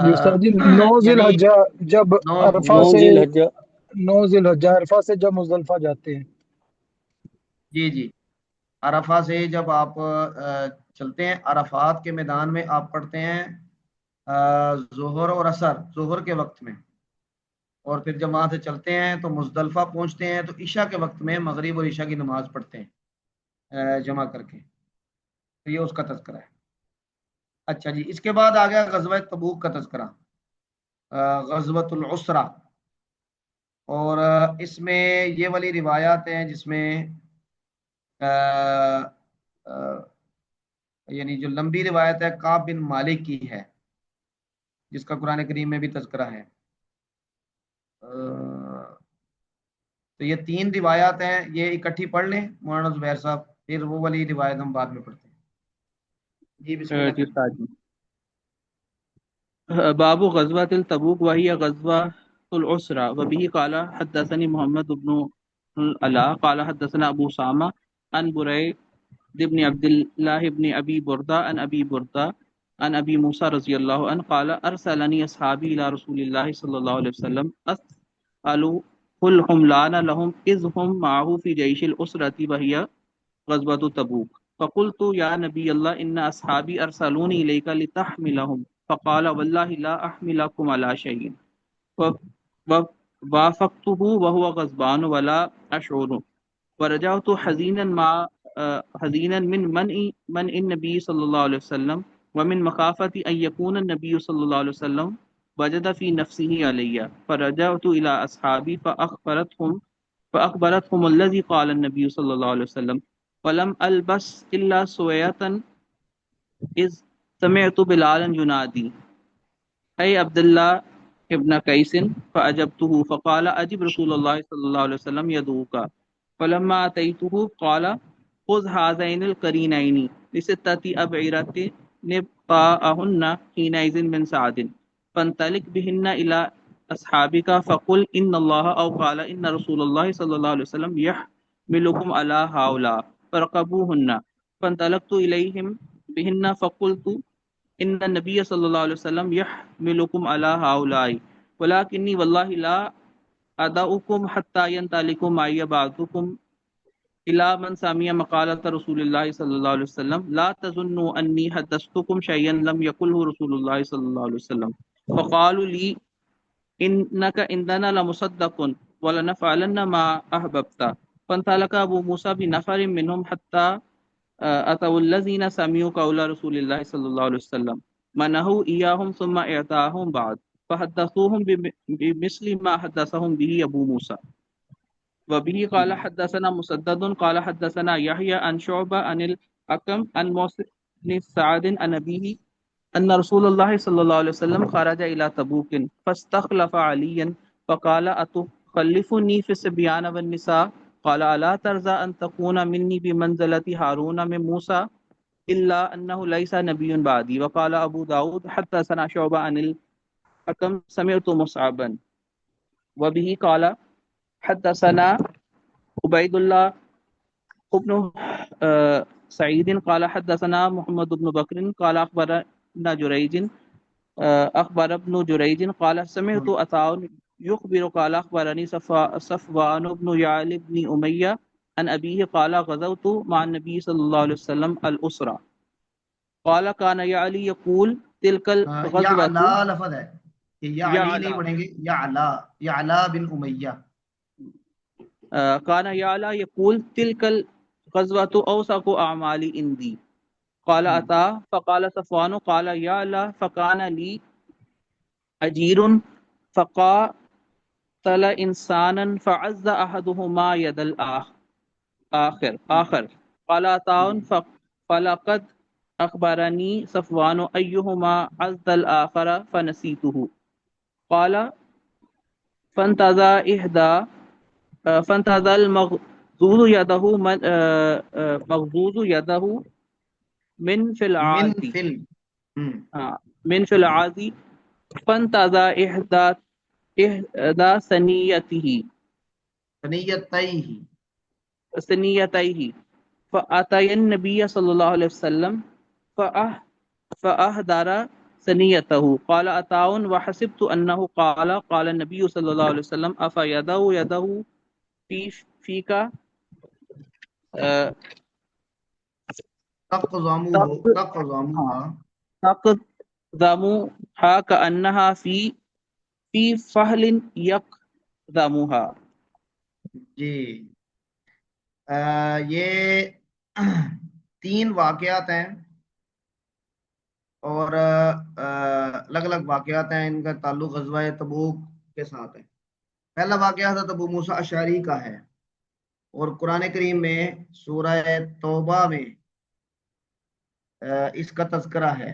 جی استاد جی 9 ذی یعنی الحجہ جب عرفہ 9 سے ذی الحجہ 9 ذی الحجہ عرفہ سے جب مزدلفہ جاتے ہیں۔ جی جی، عرفہ سے جب آپ چلتے ہیں، عرفات کے میدان میں آپ پڑھتے ہیں ظہر اور عصر، ظہر کے وقت میں، اور پھر جب وہاں سے چلتے ہیں تو مزدلفہ پہنچتے ہیں تو عشاء کے وقت میں مغرب اور عشاء کی نماز پڑھتے ہیں جمع کر کے، تو یہ اس کا تذکرہ ہے۔ اچھا جی، اس کے بعد آ گیا غزوہ تبوک کا تذکرہ، غزوۃ العسرہ، اور اس میں یہ والی روایات ہیں جس میں یعنی جو لمبی روایت ہے کعب بن مالک کی ہے جس کا قرآن کریم میں بھی تذکرہ ہے، تو یہ 3 روایات ہیں، یہ اکٹھی پڑھ لیں مولانا زبیر صاحب، پھر وہ والی روایت ہم بعد میں پڑھتے ہیں۔ جی بسم اللہ جی کریں۔ استاد جی، باب غزوة التبوک وهي غزوة العسرة وبه قال حدثني محمد بن العلاء قال حدثنا أبو سامة عن بريد بن عبد الله بن أبي بردة عن أبي بردة عن أبي موسى رضي الله عنه قال أرسلني أصحابي إلى رسول الله صلى الله عليه وسلم أسأل كل حملان لهم إذ هم معه في جيش الأسرة وهي غزوة تبوك فقلت يا نبي الله إن أصحابي أرسلوني إليك لتحملهم فقال والله لا أحملكم على شيء وافقته وهو غضبان ولا أشعر ورجعت حزينا من منع النبي صلى الله عليه وسلم ومن مخافة أن يكون النبي صلى الله عليه وسلم وجد في نفسه علي فرجعت إلى أصحابي فأخبرتهم الذي قال النبي صلى الله عليه وسلم ولم ألبس إلا سوية إذ سمعت بلالا ينادي أي عبد الله ابن قيس فأجبته فقال أجب رسول الله صلى الله عليه وسلم يدعوك فلما أتيته قال خذ هذين القرينين لستة أبعرة نبقاءهن حينئذ من سعد فانطلق بهن إلى أصحابك فقل إن الله أو قال إن رسول الله صلى الله عليه وسلم يحملكم على هؤلاء فرقبوهن فانطلقت إليهم بهن فقلت إن النبي صلى الله عليه وسلم يحملكم على هؤلاء ولكني والله لا أدعوكم حتى ينطلقوا معي بعضكم إلى من سمع مقالة رسول الله صلى الله عليه وسلم لا تظنوا أني حدثتكم شيئا لم يقله رسول الله صلى الله عليه وسلم فقالوا لي إنك عندنا لمصدق ولنفعلن ما أحببت. فانطلق أبو موسى بنفر منهم حتى أتوا الذين سمعوا قول رسول الله صلى الله عليه وسلم منهوا إياهم ثم إعطاهم بعد فحدثوهم بمثل ما حدثهم به أبو موسى. وبه قال حدثنا مسدد قال حدثنا يحيى عن شعبة عن الحكم عن موسى بن سعد عن أبيه أن رسول الله صلى الله عليه وسلم خرج إلى تبوك فاستخلف عليا فقال أتخلفني في الصبيان والنساء قال ألا ترضى أن تكون مني بمنزلة هارون من موسى إلا أنه ليس نبي بعدي. وقال أبو داود حدثنا شعبة عن الحكم سمعت مصعبا. وبه قال حدثنا عبيد الله ابن سعيد قال حدثنا محمد بن بكر قال أخبرنا جريج أخبر ابن جريج قال سمعت عطاء يخبر قال أخبرني صفوان بن يعلى بن أمية عن أبيه قال غزوت مع النبي صلى الله عليه وسلم الأسرة قال كان يعلي يقول تلك الغزوة یعلا لفظ ہے کہ یعلی نہیں یعلا پڑھیں گے، یعلا، یعلا بن امیہ. كان يعلى يقول تلك الغزوة أوثق أعمال عندي. قال عطاء فقال صفوان قال يعلى فكان لي أجير فقاتل إنسانا فعز أحدهما يد الآخر. قال عطاء فلقد أخبرني صفوان أيهما عز الآخر فنسيته. قال فانتهى المغزوز يده من في من العادي فل من في العادي فانتهى إحدى ثنيته ثنيتيه فأتى النبي صلى الله عليه وسلم فأهدر ثنيته. قال عطاء وحسبت أنه قال النبي صلى الله عليه وسلم يده فيك تقضموها تقدمها كأنها في فهل يقدمها. جی یہ 3 واقعات ہیں اور الگ الگ واقعات ہیں، ان کا تعلق غزوہ تبوک کے ساتھ ہے. پہلا واقعہ حضرت ابو موسیٰ اشعری کا ہے اور قرآن کریم میں سورہ توبہ میں اس کا تذکرہ ہے.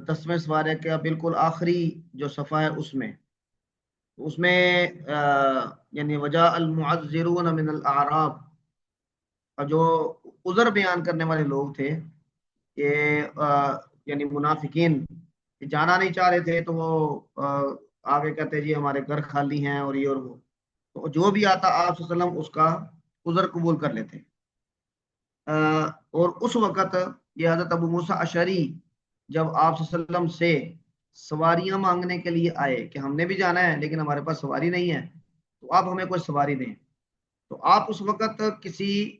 10ویں سپارے کا بالکل آخری جو صفحہ ہے اس میں یعنی وجاء المعذرون من الاعراب، جو عذر بیان کرنے والے لوگ تھے کہ یعنی منافقین جانا نہیں چاہ رہے تھے، تو وہ آگے کہتے جی ہمارے گھر خالی ہیں اور یہ اور وہ، تو جو بھی آتا آپ صلی اللہ علیہ وسلم اس کا عذر قبول کر لیتے. اور اس وقت یہ حضرت ابو موسیٰ اشعری جب آپ صلی اللہ علیہ وسلم سے سواریاں مانگنے کے لیے آئے کہ ہم نے بھی جانا ہے لیکن ہمارے پاس سواری نہیں ہے، تو آپ ہمیں کوئی سواری دیں، تو آپ اس وقت کسی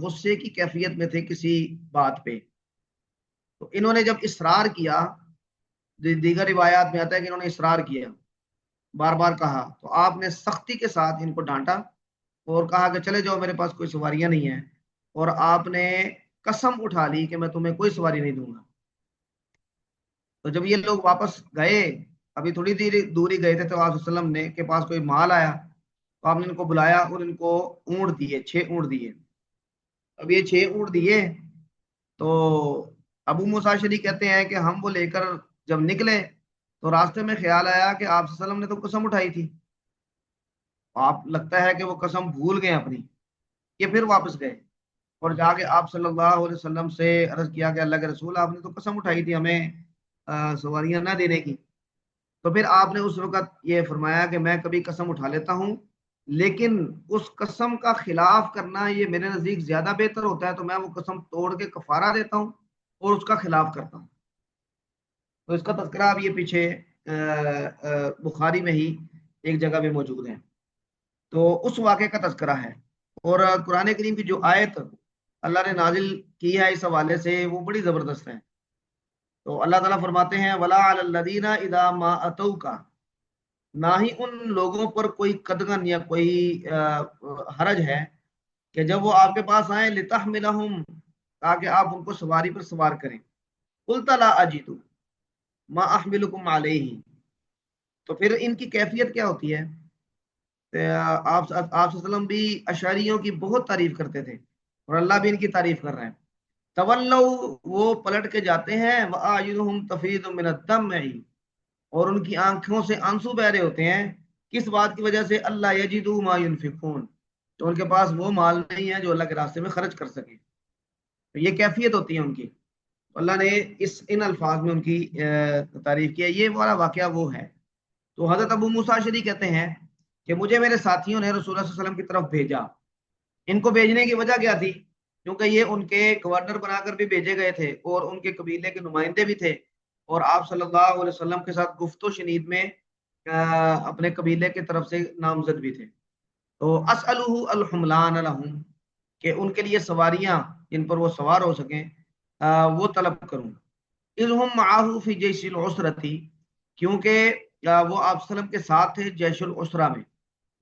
غصے کی کیفیت میں تھے کسی بات پہ. تو انہوں نے جب اصرار کیا، دیگر روایات میں آتا ہے کہ انہوں نے اصرار کیا، بار بار کہا، تو آپ نے سختی کے ساتھ ان کو ڈانٹا اور کہا کہ چلے جاؤ میرے پاس کوئی سواریاں نہیں ہیں، اور آپ نے قسم اٹھا لی کہ میں تمہیں کوئی سواری نہیں دوں گا. تو جب یہ لوگ واپس گئے، ابھی تھوڑی دوری گئے تھے، تو آپ صلی اللہ علیہ وسلم نے کے پاس کوئی مال آیا، تو آپ نے ان کو بلایا اور ان کو اونٹ دیے، 6 اونٹ دیے. اب یہ 6 اونٹ دیے تو ابو موسیٰ اشعری کہتے ہیں کہ ہم وہ لے کر جب نکلے تو راستے میں خیال آیا کہ آپ صلی اللہ علیہ وسلم نے تو قسم اٹھائی تھی. آپ لگتا ہے کہ وہ قسم بھول گئے اپنی. یہ پھر واپس گئے اور جا کے آپ صلی اللہ علیہ وسلم سے عرض کیا کہ اللہ کے رسول آپ نے تو قسم اٹھائی تھی ہمیں سواریاں نہ دینے کی. تو پھر آپ نے اس وقت یہ فرمایا کہ میں کبھی قسم اٹھا لیتا ہوں، لیکن اس قسم کا خلاف کرنا یہ میرے نزدیک زیادہ بہتر ہوتا ہے، تو میں وہ قسم توڑ کے کفارہ دیتا ہوں اور اس کا خلاف کرتا ہوں. تو اس کا تذکرہ اب یہ پیچھے بخاری میں ہی ایک جگہ میں موجود ہے. تو اس واقعے کا تذکرہ ہے. اور قرآن کریم کی جو آیت اللہ نے نازل کی ہے اس حوالے سے وہ بڑی زبردست ہے. تو اللہ تعالیٰ فرماتے ہیں وَلَا عَلَى الَّذِينَ إِذَا مَا أَتَوْكَ نہ ہی ان لوگوں پر کوئی قدغن یا کوئی حرج ہے کہ جب وہ آپ کے پاس آئیں لتحملہم، تاکہ آپ ان کو سواری پر سوار کریں. قلت لا اجد ما احملکم علیہ، تو پھر ان کی کیفیت کیا ہوتی ہے؟ آپ صلی اللہ علیہ وسلم بھی اشعریوں کی بہت تعریف کرتے تھے اور اللہ بھی ان کی تعریف کر رہے ہیں. تولوا، وہ پلٹ کے جاتے ہیں، وَأَعْيُنُهُمْ تَفِيضُ مِنَ الدَّمْعِ، اور ان کی آنکھوں سے آنسو بہ رہے ہوتے ہیں. کس بات کی وجہ سے؟ اللہ یجدوا ما ينفقون، تو ان کے پاس وہ مال نہیں ہے جو اللہ کے راستے میں خرچ کر سکیں. تو یہ کیفیت ہوتی ہے ان کی. اللہ نے ان الفاظ میں ان کی تعریف کی ہے. یہ والا واقعہ وہ ہے. تو حضرت ابو موسیٰ اشعری کہتے ہیں کہ مجھے میرے ساتھیوں نے رسول اللہ صلی اللہ علیہ وسلم کی طرف بھیجا. ان کو بھیجنے کی وجہ کیا تھی؟ کیونکہ یہ ان کے گورنر بنا کر بھی بھیجے گئے تھے اور ان کے قبیلے کے نمائندے بھی تھے، اور آپ صلی اللہ علیہ وسلم کے ساتھ گفت و شنید میں اپنے قبیلے کی طرف سے نامزد بھی تھے. تو اسألہ الحملان لہم، کہ ان کے لیے سواریاں جن پر وہ سوار ہو سکیں وہ طلب کروں. اذ ہم معاہ فی جیش العسرتی، کیونکہ وہ آپ صلی اللہ علیہ وسلم کے ساتھ تھے جیش العسرہ میں،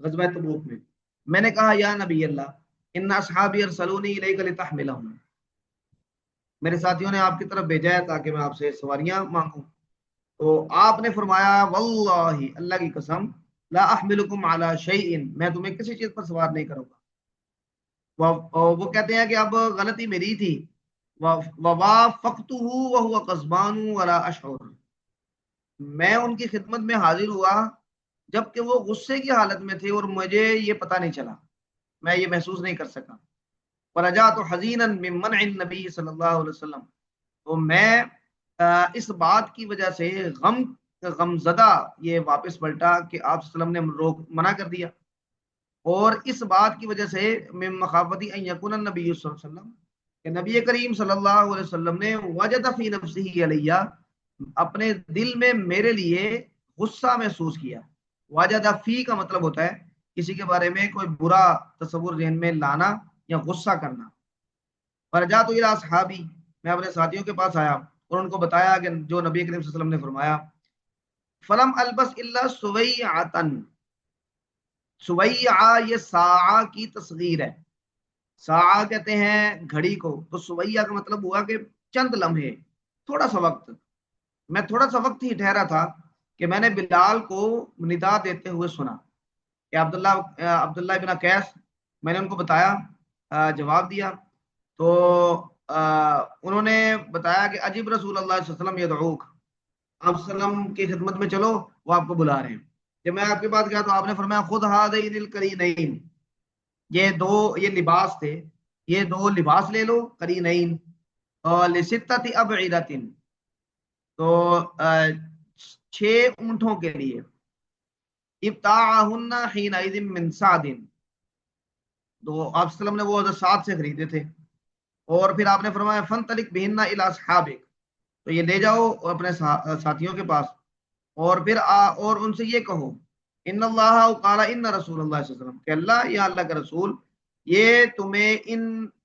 غزوہ تبوک میں. میں نے کہا یا نبی اللہ ان اصحابی ارسلونی الیک لتحملہم، میرے ساتھیوں نے آپ کی طرف بھیجا ہے تاکہ میں آپ سے سواریاں مانگوں. تو آپ نے فرمایا واللہ، اللہ کی قسم، لا احملکم علی شیء، میں تمہیں کسی چیز پر سوار نہیں کروں گا. وہ کہتے ہیں کہ اب غلطی میری تھی. ووافقتہ وهو غضبان ولا اشعر، میں ان کی خدمت میں حاضر ہوا جبکہ وہ غصے کی حالت میں تھے اور مجھے یہ پتہ نہیں چلا، میں یہ محسوس نہیں کر سکا. فرجعت حزینا من منع النبی صلی اللہ علیہ وسلم، تو میں اس بات کی وجہ سے غم زدہ یہ واپس پلٹا کہ آپ صلی اللہ علیہ وسلم نے منع کر دیا، اور اس بات کی وجہ سے من مخافتی ان یکون النبی صلی اللہ علیہ وسلم، کہ نبی کریم صلی اللہ علیہ وسلم نے وجد فی نفسہ علیہ، اپنے دل میں میرے لیے غصہ محسوس کیا. وجد فی کا مطلب ہوتا ہے کسی کے بارے میں کوئی برا تصور ذہن میں لانا یا غصہ کرنا. فرجعت الی اصحابی، میں اپنے ساتھیوں کے پاس آیا اور ان کو بتایا کہ جو نبی کریم صلی اللہ علیہ وسلم نے فرمایا. فلم البس الا سویعۃ، سویعہ یہ ساعہ کی تصغیر ہے. ساعہ کہتے ہیں گھڑی کو، تو سویعہ کا مطلب ہوا کہ چند لمحے، تھوڑا سا وقت. میں تھوڑا سا وقت ہی ٹھہرا تھا کہ میں نے بلال کو ندا دیتے ہوئے سنا کہ عبداللہ ابن قیس. میں نے ان کو بتایا، جواب دیا. تو انہوں نے بتایا کہ عجیب رسول اللہ صلی اللہ علیہ وسلم یدعوک، آپ صلی اللہ علیہ وسلم کی خدمت میں چلو، وہ آپ کو بلا رہے ہیں. جب میں آپ کے پاس گیا تو آپ نے فرمایا خذ ہذین القرینین، یہ لباس تھے، یہ دو لباس لے لو، قرینین، اور لستۃ ابعرۃ، تو 6 اونٹوں کے لیے. ابتاعہن حینئذ من سعد، تو آپ صلی اللہ علیہ وسلم نے وہ حضرت سعد سے خریدے تھے. اور پھر آپ نے فرمایا فانطلق بہن الی اصحابک، تو یہ لے جاؤ اپنے ساتھیوں کے پاس، اور پھر اور ان سے یہ کہو ان اللہ قال ان رسول اللہ صلی اللہ علیہ وسلم، کہ اللہ یا اللہ کا رسول یہ تمہیں ان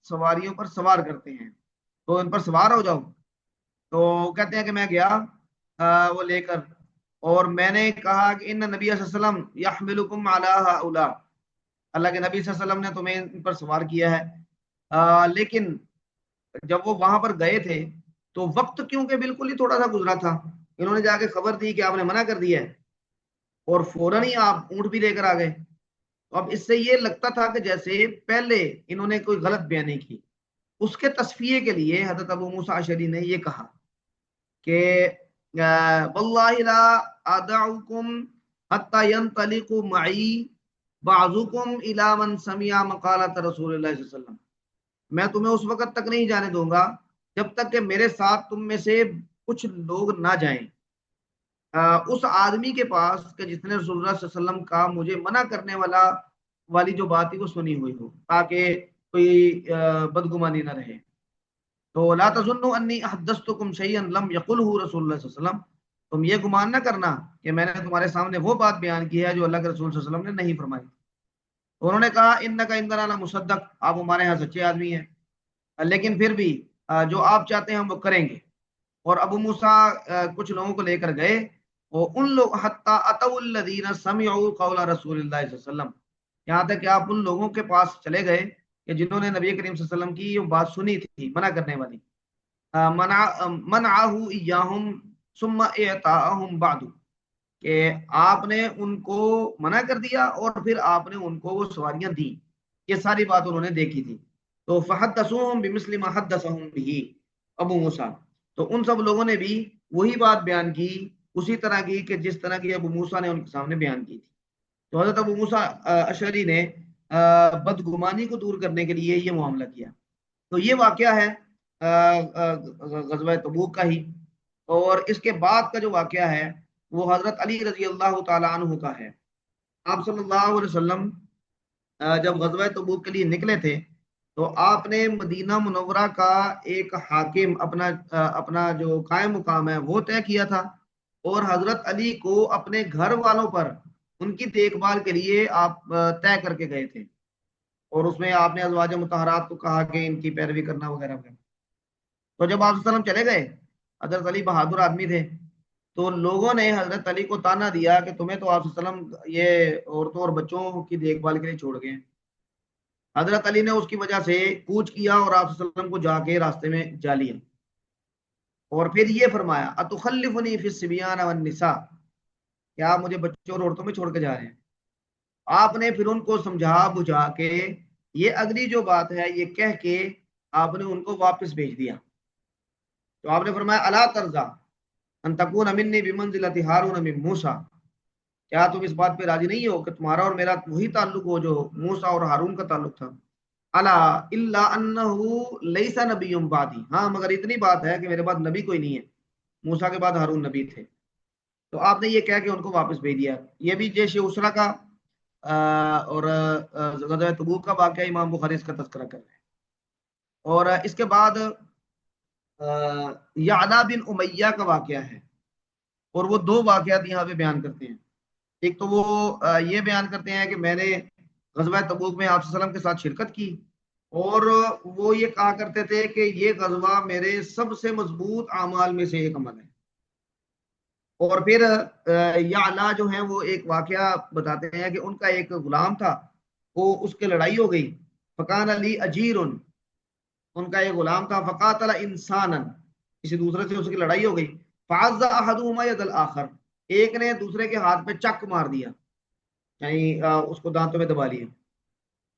سواریوں پر سوار کرتے ہیں، تو ان پر سوار ہو جاؤ. تو کہتے ہیں کہ میں گیا وہ لے کر، اور میں نے کہا کہ ان نبی صلی اللہ علیہ وسلم یحملکم علی ہؤلاء، اللہ کے نبی صلی اللہ علیہ وسلم نے تمہیں ان پر سوار کیا ہے. لیکن جب وہ وہاں پر گئے تھے تو وقت کیونکہ بالکل ہی تھوڑا سا گزرا تھا، انہوں نے جا کے خبر دی کہ آپ نے منع کر دیا ہے، اور فوراً ہی آپ اونٹ بھی لے کر آ گئے. تو اب اس سے یہ لگتا تھا کہ جیسے پہلے انہوں نے کوئی غلط بیانی کی. اس کے تصفیے کے لیے حضرت ابو موسیٰ اشعری نے یہ کہا کہ واللہ لا ادعوکم حتی ینطلق معی بعضکم الی من سمع مقالۃ رسول اللہ صلی اللہ علیہ وسلم، میں تمہیں اس وقت تک نہیں جانے دوں گا جب تک کہ میرے ساتھ تم میں سے کچھ لوگ نہ جائیں اس آدمی کے پاس کہ جس نے رسول اللہ صلی اللہ علیہ وسلم کا مجھے منع کرنے والی جو بات تھی وہ سنی ہوئی ہو، تاکہ کوئی بدگمانی نہ رہے. تو لا تظنوا انی حدثتکم شیئا لم یقلہ رسول اللہ صلی اللہ علیہ وسلم، تم یہ گمان نہ کرنا کہ میں نے تمہارے سامنے وہ بات بیان کی ہے جو اللہ کے رسول صلی اللہ علیہ وسلم نے نہیں فرمائی. تو انہوں نے کہا انک عندنا لمصدق، آپ ہمارے ہاں سچے آدمی ہیں، لیکن پھر بھی جو آپ چاہتے ہیں ہم وہ کریں گے. اور ابو موسیٰ کچھ لوگوں کو لے کر گئے اور ان لوگ حتی اتوا الذین سمعوا قول رسول اللہ صلی اللہ علیہ وسلم، یہاں تک کہ آپ ان لوگوں کے پاس چلے گئے کہ جنہوں نے نبی کریم صلی اللہ علیہ وسلم کی یہ بات سنی تھی منع کرنے والی، منعہ ایاہم ثم اعطاہم بعد، کہ آپ نے ان کو منع کر دیا اور پھر آپ نے ان کو وہ سواریاں دی، یہ ساری بات انہوں نے دیکھی تھی۔ تو فحدثوہم بمثل ما حدثہم بہ ابو موسیٰ، تو ان سب لوگوں نے بھی وہی بات بیان کی، اسی طرح کی کہ جس طرح کی ابو موسیٰ نے ان کے سامنے بیان کی تھی۔ تو حضرت ابو موسیٰ اشعری نے بدگمانی کو دور کرنے کے لیے یہ معاملہ کیا۔ تو یہ واقعہ ہے غزوہ تبوک کا ہی، اور اس کے بعد کا جو واقعہ ہے وہ حضرت علی رضی اللہ تعالی عنہ کا ہے۔ آپ صلی اللہ علیہ وسلم جب غزوہ تبوک کے لیے نکلے تھے تو آپ نے مدینہ منورہ کا ایک حاکم اپنا جو قائم مقام ہے وہ طے کیا تھا، اور حضرت علی کو اپنے گھر والوں پر ان کی دیکھ بھال کے لیے آپ طے کر کے گئے تھے، اور اس میں آپ نے ازواج مطہرات کو کہا کہ ان کی پیروی کرنا وغیرہ وغیرہ۔ تو جب آپ صلی اللہ علیہ وسلم چلے گئے، حضرت علی بہادر آدمی تھے، تو لوگوں نے حضرت علی کو تانا دیا کہ تمہیں تو آپ صلی اللہ علیہ وسلم یہ عورتوں اور بچوں کی دیکھ بھال کے لیے چھوڑ گئے۔ حضرت علی نے اس کی وجہ سے کوچ کیا اور آپ صلی اللہ علیہ وسلم کو جا کے راستے میں جا لیا، اور پھر یہ فرمایا اتخلفنی فی الصبیان والنساء، کیا آپ مجھے بچوں اور عورتوں میں چھوڑ کے جا رہے ہیں؟ آپ نے پھر ان کو سمجھا بجھا کے یہ اگلی جو بات ہے یہ کہہ کے آپ نے ان کو واپس بھیج دیا۔ تو آپ نے فرمایا الا ترضى ان تکون منی بمنزلۃ ہارون من موسیٰ، کیا تم اس بات پہ راضی نہیں ہو کہ تمہارا اور میرا وہی تعلق ہو جو موسیٰ اور ہارون کا تعلق تھا؟ الا الا انہ لیس نبی بعدی، ہاں مگر اتنی بات ہے کہ میرے بعد نبی کوئی نہیں ہے، موسیٰ کے بعد ہارون نبی تھے۔ تو آپ نے یہ کہہ کے ان کو واپس بھیج دیا۔ یہ بھی جیش اسرا کا اور غزوہ تبوک کا واقعہ امام بخاری اس کا تذکرہ کر رہے ہیں۔ اور اس کے بعد یعلا بن امیہ کا واقعہ ہے، اور وہ دو واقعات یہاں پہ بیان کرتے ہیں۔ ایک تو وہ یہ بیان کرتے ہیں کہ میں نے غزوہ تبوک میں آپ صلی اللہ علیہ وسلم کے ساتھ شرکت کی، اور وہ یہ کہا کرتے تھے کہ یہ غزوہ میرے سب سے مضبوط اعمال میں سے ایک عمل ہے۔ اور پھر یعلا جو ہیں وہ ایک واقعہ بتاتے ہیں کہ ان کا ایک غلام تھا، وہ اس کے لڑائی ہو گئی، فکان علی اجیر، ان کا ایک غلام تھا، فقاتل انسانا، کسی دوسرے سے اس کی لڑائی ہو گئی، فعض احدهما ید الاخر، ایک نے دوسرے کے ہاتھ پہ چک مار دیا، یعنی اس کو دانتوں میں دبا لیا۔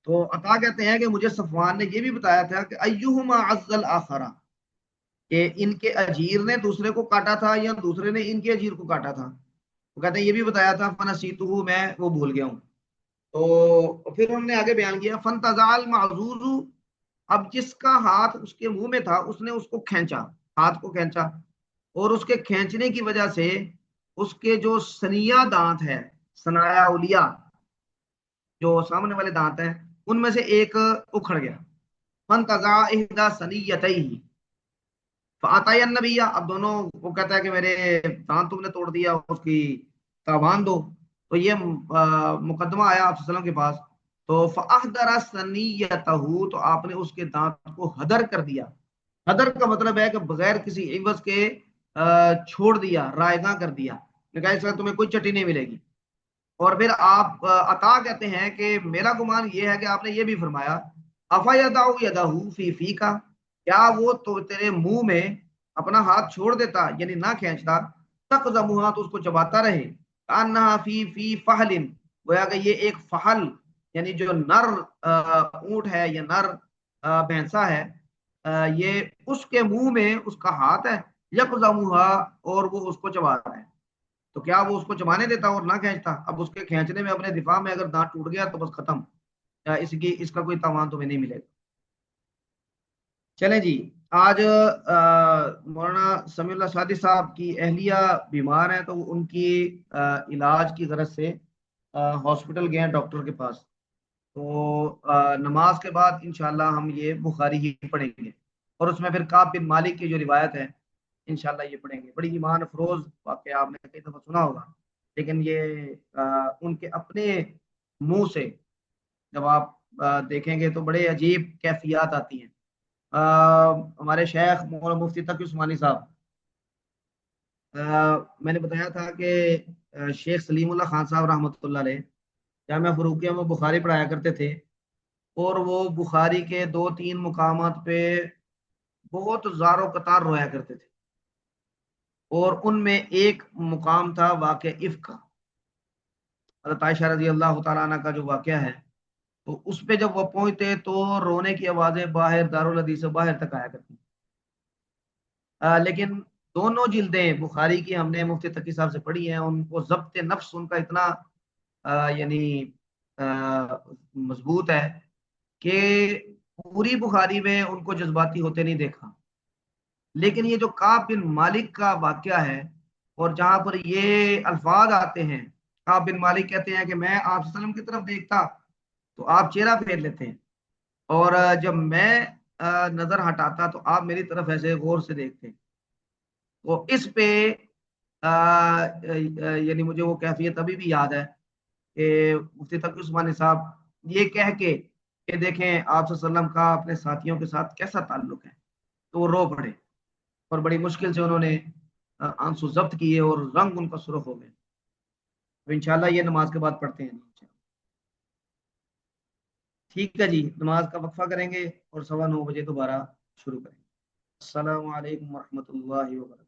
تو عطا کہتے ہیں کہ مجھے صفوان نے یہ بھی بتایا تھا کہ ایہما عض الاخر، کہ ان کے اجیر نے دوسرے کو کاٹا تھا یا دوسرے نے ان کے اجیر کو کاٹا تھا۔ وہ کہتے ہیں یہ بھی بتایا تھا، فنسیتہ، میں وہ بھول گیا ہوں۔ تو پھر انہوں نے آگے بیان کیا فانتزع المعذوذ، اب جس کا ہاتھ اس کے منہ میں تھا اس نے اس کو کھینچا، ہاتھ کو کھینچا، اور اس کے کھینچنے کی وجہ سے اس کے جو سنیہ دانت ہے، سنایا اولیاء جو سامنے والے دانت ہیں، ان میں سے ایک اکھڑ گیا۔ فانتزع احدى ثنیتیہ فاتى النبی، اب دونوں، وہ کہتا ہے کہ میرے دانت تم نے توڑ دیا، اس کی تاوان دو۔ تو یہ مقدمہ آیا آپ صلی اللہ علیہ وسلم کے پاس، تو فاحضر ثنیتہ، تو آپ نے اس کے دانت کو ہدر کر دیا۔ ہدر کا مطلب ہے کہ بغیر کسی عوض کے چھوڑ دیا، رائگاں کر دیا، نے کہا اس کا تمہیں کوئی چٹی نہیں ملے گی۔ اور پھر آپ عطا کہتے ہیں کہ میرا گمان یہ ہے کہ آپ نے یہ بھی فرمایا افیدع یدہ فی فیک، کیا وہ تو تیرے منہ میں اپنا ہاتھ چھوڑ دیتا، یعنی نہ کھینچتا، تقزمھا، تو اس کو چباتا رہے، کانھا فی فحل، گویا کہ یہ ایک فحل یعنی جو نر اونٹ ہے یا نر بھینسا ہے، یہ اس کے منہ میں اس کا ہاتھ ہے، یقزمھا، اور وہ اس کو چبا رہا ہے۔ تو کیا وہ اس کو چبانے دیتا اور نہ کھینچتا؟ اب اس کے کھینچنے میں اپنے دفاع میں اگر دانت ٹوٹ گیا تو بس ختم، اس کا کوئی تاوان تمہیں نہیں ملے گا۔ چلیں جی، آج مولانا سمیع اللہ سعدی صاحب کی اہلیہ بیمار ہیں، تو ان کی علاج کی غرض سے ہاسپٹل گئے ہیں ڈاکٹر کے پاس، تو نماز کے بعد انشاءاللہ ہم یہ بخاری ہی پڑھیں گے، اور اس میں پھر کعب بن مالک کی جو روایت ہے انشاءاللہ یہ پڑھیں گے۔ بڑی ایمان افروز واقعہ، آپ نے کئی دفعہ سنا ہوگا، لیکن یہ ان کے اپنے منہ سے جب آپ دیکھیں گے تو بڑے عجیب کیفیات آتی ہیں۔ ہمارے شیخ مولانا مفتی تقی عثمانی صاحب میں نے بتایا تھا کہ شیخ سلیم اللہ خان صاحب رحمۃ اللہ علیہ جامعہ فروقیہ میں بخاری پڑھایا کرتے تھے، اور وہ بخاری کے 2-3 مقامات پہ بہت زار و قطار رویا کرتے تھے، اور ان میں ایک مقام تھا واقعہ عفق کا، حضرت عائشہ رضی اللہ تعالیٰ عنہ کا جو واقعہ ہے، تو اس پہ جب وہ پہنچتے تو رونے کی آوازیں باہر دارالحدیث سے باہر تک آیا کرتی. لیکن دونوں جلدیں بخاری کی ہم نے مفتی تقی صاحب سے پڑھی ہیں، ان کو ضبط نفس ان کا اتنا یعنی مضبوط ہے کہ پوری بخاری میں ان کو جذباتی ہوتے نہیں دیکھا. لیکن یہ جو کعب بن مالک کا واقعہ ہے، اور جہاں پر یہ الفاظ آتے ہیں، کعب بن مالک کہتے ہیں کہ میں آپ صلی اللہ علیہ وسلم کی طرف دیکھتا تو آپ چہرہ پھیر لیتے ہیں، اور جب میں نظر ہٹاتا تو آپ میری طرف ایسے غور سے دیکھتے ہیں. تو اس پہ یعنی مجھے وہ کیفیت ابھی بھی یاد ہے کہ مفتی تقی عثمانی صاحب یہ کہہ کے کہ دیکھیں آپ صلی اللہ علیہ وسلم کا اپنے ساتھیوں کے ساتھ کیسا تعلق ہے، تو وہ رو پڑے، اور بڑی مشکل سے انہوں نے آنسو ضبط کیے اور رنگ ان کا سرخ ہو گئے. تو انشاءاللہ یہ نماز کے بعد پڑھتے ہیں. ٹھیک ہے جی، نماز کا وقفہ کریں گے اور 9:15 بجے دوبارہ شروع کریں گے. السلام علیکم ورحمۃ اللہ وبرکاتہ.